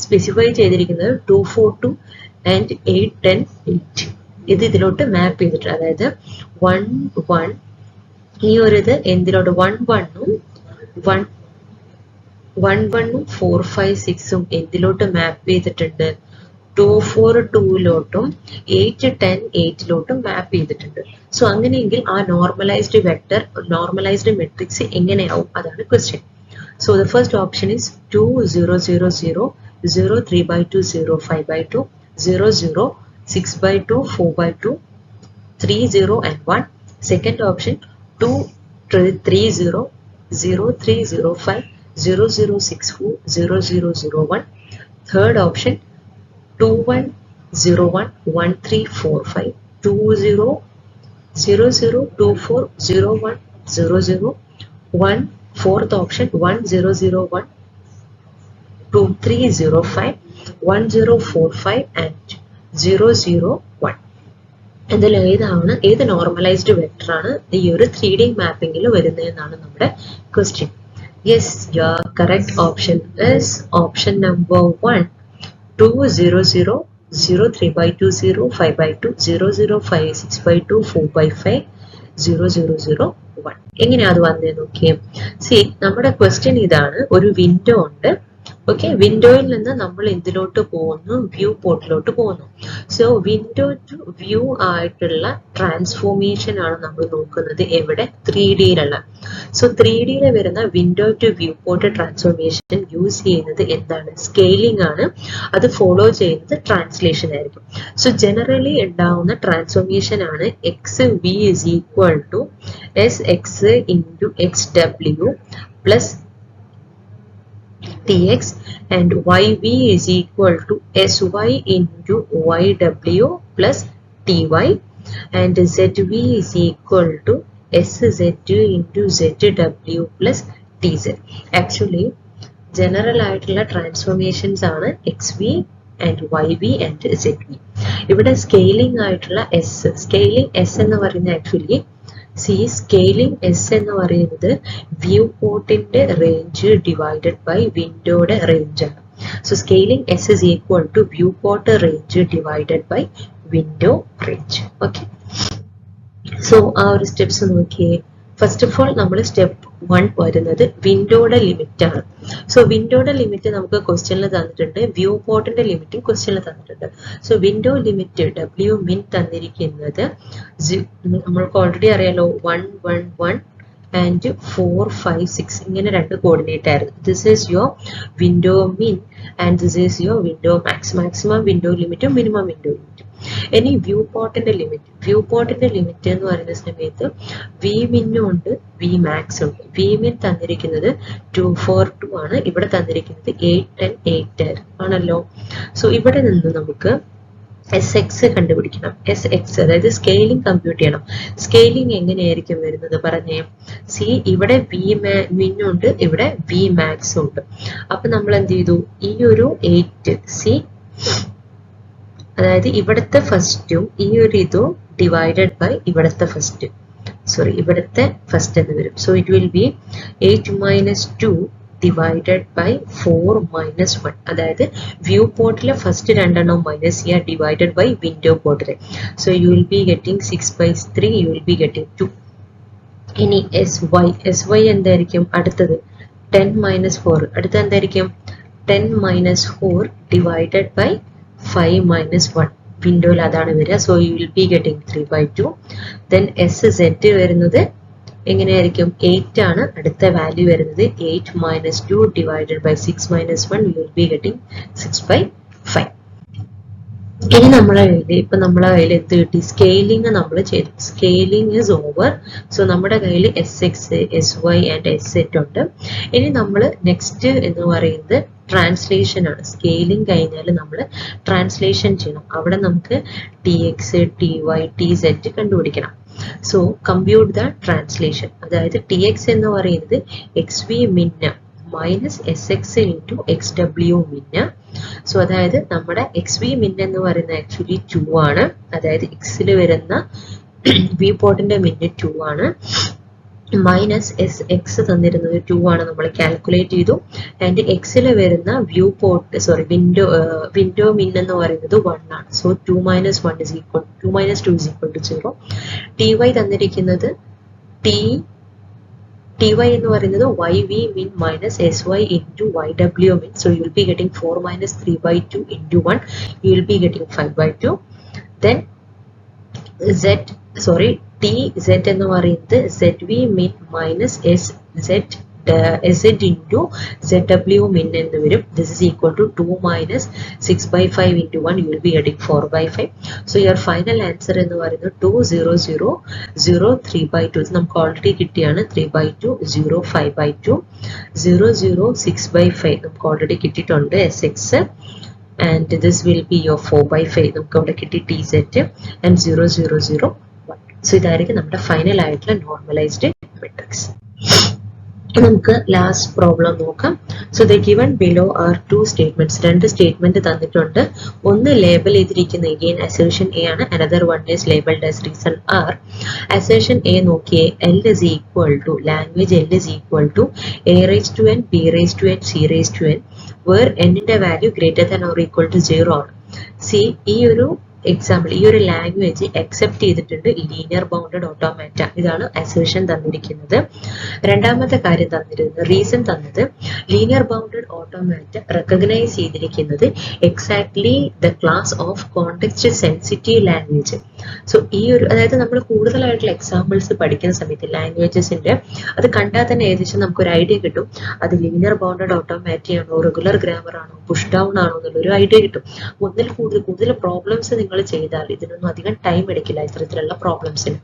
സ്പെസിഫൈ ചെയ്തിരിക്കുന്നത് 2, 4, 2 and 8, 10, 8 ഇത് ഇതിലോട്ട് മാപ്പ് ചെയ്തിട്ടുണ്ട്. അതായത് 1, 1 ഈ ഒരു ഇത് എന്തിലോട്ട് 1, 1ഉം 1, 1ഉം 4, 5, 6ഉം എന്തിലോട്ട് മാപ്പ് ചെയ്തിട്ടുണ്ട്? 2, 4, 2ലോട്ടും 8, 10, 8ലോട്ടും മാപ്പ് ചെയ്തിട്ടുണ്ട്. സോ അങ്ങനെയെങ്കിൽ ആ നോർമലൈസ്ഡ് വെക്ടർ, നോർമലൈസ്ഡ് മെട്രിക്സ് എങ്ങനെയാവും? അതാണ് question. So the first option is 2, 0, 0, 0, 0, 3/2, 0, 5/2, 0, 0, 6/2, 4/2, 3, 0 and 1. Second option 2, 3, 0, 0, 3, 0, 5, 0, 0, 6, 4, 0, 0, 0, 1. Third option 2, 1, 0, 1, 1, 3, 4, 5, 2, 0, 0, 0, 2, 4, 0, 1, 0, 0, 1. Fourth option 1, 0, 0, 1, 2, 3, 0, 5, 1, 0, 4, 5 and 0, 0, 1. ഇതിൽ ഏത് നോർമലൈസ്ഡ് വെക്ടർ ആണ് ഈ ഒരു 3D മാപ്പിംഗിൽ വരുന്നതെന്നാണ് നമ്മുടെ question. Yes, your correct option is option number 1, 2, 0, 0, 0, 3/2, 0, 5/2, 0, 0, 5, 6/2, 4/5, 0, 0, 0, 1. എങ്ങനെയാ അത് വന്നതെന്ന് നോക്കിയേ. സി, നമ്മുടെ ക്വസ്റ്റ്യൻ ഇതാണ്, ഒരു വിൻഡോ ഉണ്ട്. ഓക്കെ, വിൻഡോയിൽ നിന്ന് നമ്മൾ എന്തിലോട്ട് പോകുന്നു? വ്യൂ പോർട്ടിലോട്ട് പോകുന്നു. സോ വിൻഡോ ടു വ്യൂ ആയിട്ടുള്ള ട്രാൻസ്ഫോർമേഷൻ ആണ് നമ്മൾ നോക്കുന്നത്. എവിടെ? 3Dയിലുള്ള. സോ 3Dയിൽ വരുന്ന window to viewport transformation use ചെയ്യുന്നത് എന്താണ്? സ്കെയിലിംഗ് ആണ്. അത് ഫോളോ ചെയ്യുന്നത് ട്രാൻസ്ലേഷൻ ആയിരിക്കും. സോ ജനറലി ഉണ്ടാവുന്ന ട്രാൻസ്ഫോർമേഷൻ ആണ് XV is equal to SX into XW plus TX and YV is equal to SY into YW plus TY and ZV is equal to SZ into ZW plus TZ. Actually, general ആയിട്ടുള്ള transformations ആണ് XV and YV and ZV. ഇവിടെ scaling ആയിട്ടുള്ള scaling S എന്ന് പറയുന്നത് actually scaling S എന്ന് പറയുന്നത് വ്യൂ പോർട്ടിന്റെ റേഞ്ച് ഡിവൈഡഡ് ബൈ വിൻഡോയുടെ റേഞ്ച് ആണ്. So scaling S is equal to viewport range divided by window range. Okay, so ആ ഒരു സ്റ്റെപ്സ് നോക്കിയേ. ഫസ്റ്റ് ഓഫ് ഓൾ നമ്മൾ സ്റ്റെപ്പ് 1 വരുന്നത് വിൻഡോയുടെ ലിമിറ്റ് ആണ്. സോ വിൻഡോയുടെ ലിമിറ്റ് നമുക്ക് ക്വസ്റ്റ്യനിൽ തന്നിട്ടുണ്ട്, വ്യൂ പോർട്ടിന്റെ ലിമിറ്റും ക്വസ്റ്റ്യനിൽ തന്നിട്ടുണ്ട്. So window limit W min തന്നിരിക്കുന്നത് നമ്മൾക്ക് ഓൾറെഡി അറിയാലോ 1, 1, 1 ആൻഡ് 4, 5, 6 ഇങ്ങനെ 2 കോർഡിനേറ്റ് ആയിരുന്നു. This is your window min and this is your window max. Maximum window ലിമിറ്റും മിനിമം വിൻഡോ ലിമിറ്റും. ഇനി വ്യൂ പോർട്ടിന്റെ ലിമിറ്റ് എന്ന് പറയുന്ന സമയത്ത് വി മിന്നും ഉണ്ട്, വി മാക്സ് ഉണ്ട്. വി മിൻ തന്നിരിക്കുന്നത് 242 ആണ്, ഇവിടെ തന്നിരിക്കുന്നത് 810, 8 ആണല്ലോ. സോ ഇവിടെ നിന്ന് നമുക്ക് എസ് എക്സ് കണ്ടുപിടിക്കണം. എസ് എക്സ് അതായത് സ്കെയിലിംഗ് കമ്പ്യൂട്ട് ചെയ്യണം. സ്കെയിലിംഗ് എങ്ങനെയായിരിക്കും വരുന്നത് പറഞ്ഞേ. സി ഇവിടെ മിൻ ഉണ്ട്, ഇവിടെ വി മാക്സ് ഉണ്ട്. അപ്പൊ നമ്മൾ എന്ത് ചെയ്തു, ഈ ഒരു 8 സി അതായത് ഇവിടുത്തെ ഫസ്റ്റും ഈ ഒരു ഇതും ഡിവൈഡഡ് ബൈ ഇവിടുത്തെ ഫസ്റ്റ്, സോറി ഇവിടുത്തെ ഫസ്റ്റ് എന്ന് വരും. So it will be 8 minus 2 divided by 4 minus 1. അതായത് വ്യൂ പോർട്ടിലെ ഫസ്റ്റ് രണ്ടെണ്ണം മൈനസ് ചെയ്യുക ഡിവൈഡഡ് ബൈ വിൻഡോ പോർട്ടിലെ. So you will be getting 6/3, you will be getting 2. ഇനി എസ് വൈ എന്തായിരിക്കും അടുത്തത് 10 minus 4, അടുത്ത എന്തായിരിക്കും 10 minus 4 divided by 5 minus 1. വിൻഡോയിൽ അതാണ് വരിക. So you will be getting 3/2. Then S set വരുന്നത് എങ്ങനെയായിരിക്കും 8 ആണ് അടുത്ത വാല്യൂ വരുന്നത്. 8 minus 2 divided by 6 minus 1, you will be getting 6/5. ഇനി നമ്മളെ കയ്യിൽ ഇപ്പൊ നമ്മളെ കയ്യിൽ എന്ത് കിട്ടി, സ്കെയിലിംഗ് നമ്മൾ ചെയ്തു. Scaling is over. സോ നമ്മുടെ കയ്യിൽ S X, S Y and S Z ഉണ്ട്. ഇനി നമ്മൾ നെക്സ്റ്റ് എന്ന് പറയുന്നത് ട്രാൻസ്ലേഷൻ ആണ്. സ്കെയിലിംഗ് കഴിഞ്ഞാൽ നമ്മൾ ട്രാൻസ്ലേഷൻ ചെയ്യണം. അവിടെ നമുക്ക് T X, T Y, T set കണ്ടുപിടിക്കണം. So compute the translation. അതായത് ടി എക്സ് എന്ന് പറയുന്നത് X V min minus S X into X W min. So അതായത് നമ്മുടെ എക്സ് വി മിന്ന എന്ന് പറയുന്നത് ആക്ച്വലി 2 ആണ്. അതായത് എക്സിൽ വരുന്ന വി പോർട്ടിന്റെ മിന്ന 2 ആണ്. മൈനസ് എസ് എക്സ് തന്നിരുന്നത് 2 ആണ്, നമ്മൾ കാൽക്കുലേറ്റ് ചെയ്തു. ആൻഡ് എക്സിൽ വരുന്ന വ്യൂ പോർട്ട് വിൻഡോ മിൻ എന്ന് പറയുന്നത് 1 ആണ്. So 2 minus 2 is equal to 0. T Y തന്നിരിക്കുന്നത് ടി വൈ എന്ന് പറയുന്നത് Y V min minus S Y into Y W min. So you will be getting 4 minus 3/2 into 1, you will be getting 5/2. Then T set എന്ന് പറയുന്നത് Z V min minus S Z into Z W min എന്ന് വരും. This is equal to 2 minus 6/5 into 1, you will be getting 4/5. So your final answer എന്ന് പറയുന്നത് 20003/2. ഇത് നമുക്ക് already കിട്ടിയാണ്. 3/2 0 5/2 006/5 നമുക്ക് already കിട്ടിയിട്ടുണ്ട് S X. and this will be your 4/5 നമുക്ക് അവിടെ കിട്ടി ടി സെറ്റ് ആൻഡ് 0 സോ ഇതായിരിക്കും നമ്മുടെ ഫൈനൽ ആയിട്ടുള്ള നോർമലൈസ്ഡ് മെട്രിക്സ്. നമുക്ക് ലാസ്റ്റ് പ്രോബ്ലം നോക്കാം. So the given below are 2 statements. 2 statement തന്നിട്ടുണ്ട്. ഒന്ന് ലേബൽ ചെയ്തിരിക്കുന്ന again assertion A ആണ്. another one is labeled as reason R. assertion A നോക്കിയേ, L is equal to language L is equal to A raised to n, B raised to n, C raised to n where n ന്റെ value greater than or equal to 0 ആണ്. C ഈ ഒരു example ഈ ഒരു language accept ചെയ്തിട്ടുണ്ട് linear bounded automata. ഇതാണ് assertion തന്നിരിക്കുന്നത്. രണ്ടാമത്തെ കാര്യം തന്നിരുന്നത് റീസൺ തന്നത് ലീനിയർ ബൗണ്ടഡ് ഓട്ടോമാറ്റ റെക്കഗ്നൈസ് ചെയ്തിരിക്കുന്നത് exactly the class of context sensitive language. So ഈ ഒരു അതായത് നമ്മൾ കൂടുതലായിട്ടുള്ള എക്സാമ്പിൾസ് പഠിക്കുന്ന സമയത്ത് ലാംഗ്വേജസിന്റെ അത് കണ്ടാൽ തന്നെ ഏകദേശം നമുക്കൊരു ഐഡിയ കിട്ടും. അത് ലീനിയർ ബൗണ്ടഡ് ഓട്ടോമാറ്റയാണോ, റെഗുലർ ഗ്രാമർ ആണോ, പുഷ് ഡൗൺ ആണോ എന്നുള്ളൊരു ഐഡിയ കിട്ടും. ഒന്നിൽ കൂടുതൽ പ്രോബ്ലംസ് നിങ്ങൾ ചെയ്താൽ ഇതിനൊന്നും അധികം ടൈം എടുക്കില്ല ഇത്തരത്തിലുള്ള പ്രോബ്ലംസിന്.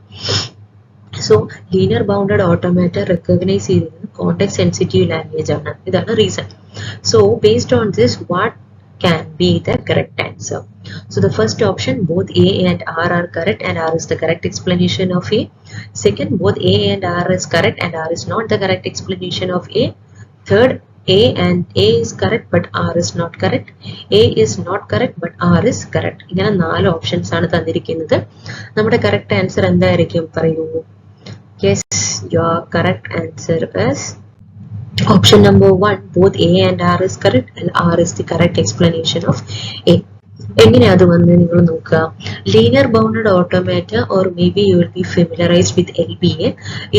So linear bounded automata recognize ചെയ്തിരുന്നത് കോണ്ടെക്സ്റ്റ് സെൻസിറ്റീവ് ലാംഗ്വേജ് ആണ്. ഇതാണ് reason. So based on this what can be the correct answer. So the first option, both A and R are correct and R is the correct explanation of A. Second, both A and R is correct and R is not the correct explanation of A. Third, A is correct but R is not correct. A is not correct but R is correct. ഇങ്ങനെ 4 options ആണ് തന്നിരിക്കുന്നത്. നമ്മുടെ correct answer എന്തായിരിക്കും പറയൂ? Yes, your correct answer is option number 1. Both A and R is correct and R is the correct explanation of A. എങ്ങനെ അത് വന്ന് നിങ്ങൾ നോക്കുക. Linear bounded automata or may be you will be familiarized with LBA.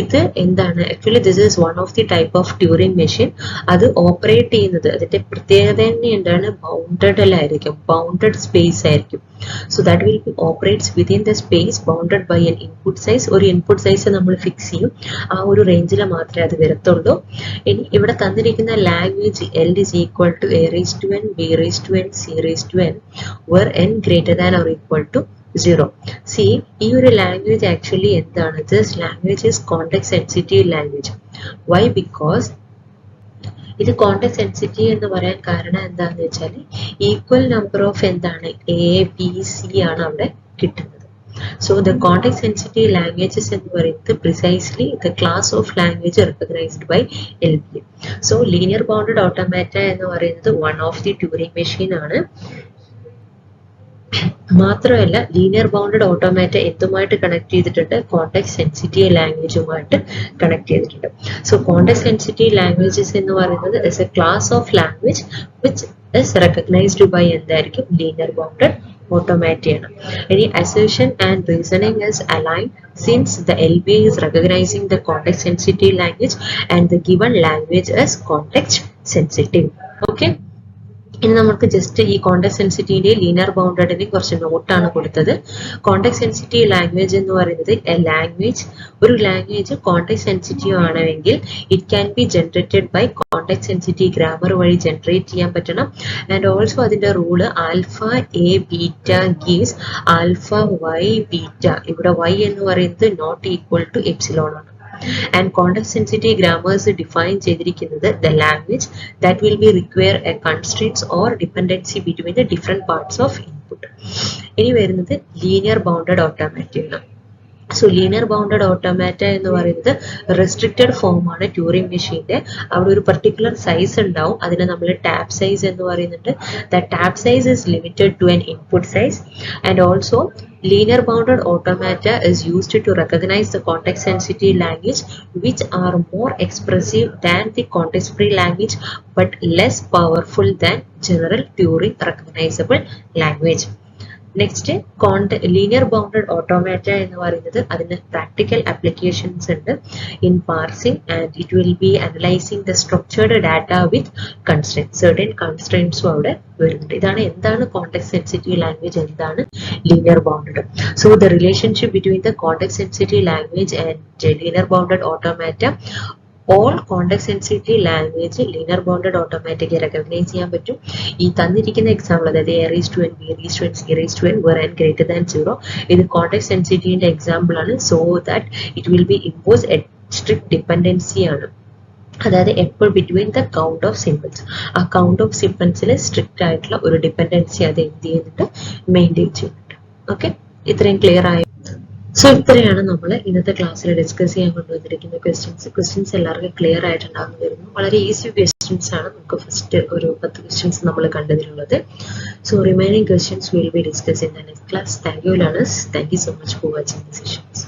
ഇത് എന്താണ് actually this is one of the type of Turing machine. അത് operate ചെയ്യുന്നത് അതിന്റെ പ്രത്യേകത തന്നെ എന്താണ്, ബൗണ്ടഡിലായിരിക്കും, ബൗണ്ടഡ് സ്പേസ് ആയിരിക്കും. So that will be operates within the space bounded by N input size. ഒരു ഇൻപുട്ട് സൈസ് നമ്മൾ ഫിക്സ് ചെയ്യും, ആ ഒരു റേഞ്ചിൽ മാത്രമേ അത് വരത്തുള്ളൂ. ഇനി ഇവിടെ തന്നിരിക്കുന്ന language L is equal to A raised to n, B raised to n, C raised to n where n greater than or equal to 0. See, ഈ ഒരു ലാംഗ്വേജ് ആക്ച്വലി എന്താണ്? This language is context sensitive language. Why? Because ഇത് context sensitive എന്ന് പറയാൻ കാരണം എന്താന്ന് വെച്ചാൽ equal number of എന്താണ് ABC ആണ് അവിടെ കിട്ടുന്നത്. So the context sensitive languages എന്ന് പറയുന്നത് precisely the class of language recognized by LBM. So linear bounded automata എന്ന് പറയുന്നത് one of the Turing machine ആണ്. മാത്രമല്ല ലീനിയർ ബൗണ്ടഡ് ഓട്ടോമാറ്റ എന്തുമായിട്ട് കണക്ട് ചെയ്തിട്ടുണ്ട്, കോണ്ടെക്സ്റ്റ് സെൻസിറ്റീവ് ലാംഗ്വേജുമായിട്ട് കണക്ട് ചെയ്തിട്ടുണ്ട്. സോ കോണ്ടെക്സ്റ്റ് സെൻസിറ്റീവ് ലാംഗ്വേജസ് എന്ന് പറയുന്നത് is a class of language which is recognised by എന്തായിരിക്കും, ലീനിയർ ബൗണ്ടഡ് ഓട്ടോമാറ്റയാണ്. ഇനി assertion and reasoning is aligned since the LBA is recognizing the context sensitive language and the given language is context sensitive. Okay. ഇനി നമുക്ക് just ഈ context സെൻസിറ്റീവിന്റെ linear ബൗണ്ടഡിന് കുറച്ച് നോട്ടാണ് കൊടുത്തത്. Context sensitive language എന്ന് പറയുന്നത് ഒരു ലാംഗ്വേജ് കോണ്ടെക്സ്റ്റ് സെൻസിറ്റീവ് ആണെങ്കിൽ it can be generated by context sensitive grammar വഴി ജനറേറ്റ് ചെയ്യാൻ പറ്റണം. ആൻഡ് ഓൾസോ അതിന്റെ rule alpha A beta gives alpha Y beta. ഇവിടെ വൈ എന്ന് പറയുന്നത് നോട്ട് ഈക്വൽ ടു എപ്സിലോൺ ആണ്. And context sensitive grammars define ചെയ്തിരിക്കുന്നത് the language that will be require a constraints or dependency between the different parts of input. ഇനി വരുന്നത് linear bounded ഓട്ടോമാറ്റയാണ്. So linear bounded automata എന്ന് പറയുന്നത് restricted form ആണ് Turing മെഷീന്റെ. അവിടെ ഒരു പർട്ടിക്കുലർ സൈസ് ഉണ്ടാവും, അതിനെ നമ്മൾ ടാപ്പ് സൈസ് എന്ന് പറയുന്നുണ്ട്. The tape size is limited to an input size. And also linear bounded automata is used to recognize the context sensitive language which are more expressive than the context free language but less powerful than general Turing recognizable language. Next linear bounded automata എന്ന് പറയുന്നത് അതിന് practical applications ഉണ്ട് in parsing and it will be analyzing the structured data with constraints. Certain കൺസ്ട്രെയിൻസും അവിടെ വരുന്നുണ്ട്. എന്താണ് context sensitive language, എന്താണ് linear bounded. So the relationship between the context sensitive language and linear bounded automata, all context sensitive language linear bounded automatic recognize ചെയ്യാൻ പറ്റും. ഈ തന്നിരിക്കുന്ന example, അതായത് A⁻n, B⁻n, C⁻n where n greater than 0, ഇത് context സെൻസിറ്റീവിന്റെ example ആണ്. So that it will B impose A strict dependency ആണ്. അതായത് എപ്പോൾ between the count of symbols, ആ കൗണ്ട് ഓഫ് സിമ്പിൾസിൽ സ്ട്രിക്റ്റ് ആയിട്ടുള്ള ഒരു ഡിപ്പെൻഡൻസി അത് എന്ത് ചെയ്യുന്നുണ്ട്, മെയിൻറ്റെയിൻ ചെയ്യുന്നുണ്ട്. ഓക്കെ, ഇത്രയും ക്ലിയർ ആയി. സോ ഇത്രയാണ് നമ്മൾ ഇന്നത്തെ ക്ലാസ്സിൽ ഡിസ്കസ് ചെയ്യാൻ കൊണ്ടുവന്നിരിക്കുന്ന ക്വസ്റ്റ്യൻസ് എല്ലാവർക്കും ക്ലിയർ ആയിട്ടുണ്ടാകുന്നു വരുന്നു. വളരെ ഈസി ക്വസ്റ്റ്യൻസ് ആണ്. നമുക്ക് ഫസ്റ്റ് ഒരു 10 ക്വസ്റ്റ്യൻസ് നമ്മൾ കണ്ടതിലുള്ളത്. So remaining questions will be discuss in the next class. Thank you learners. Thank you so much for watching the sessions.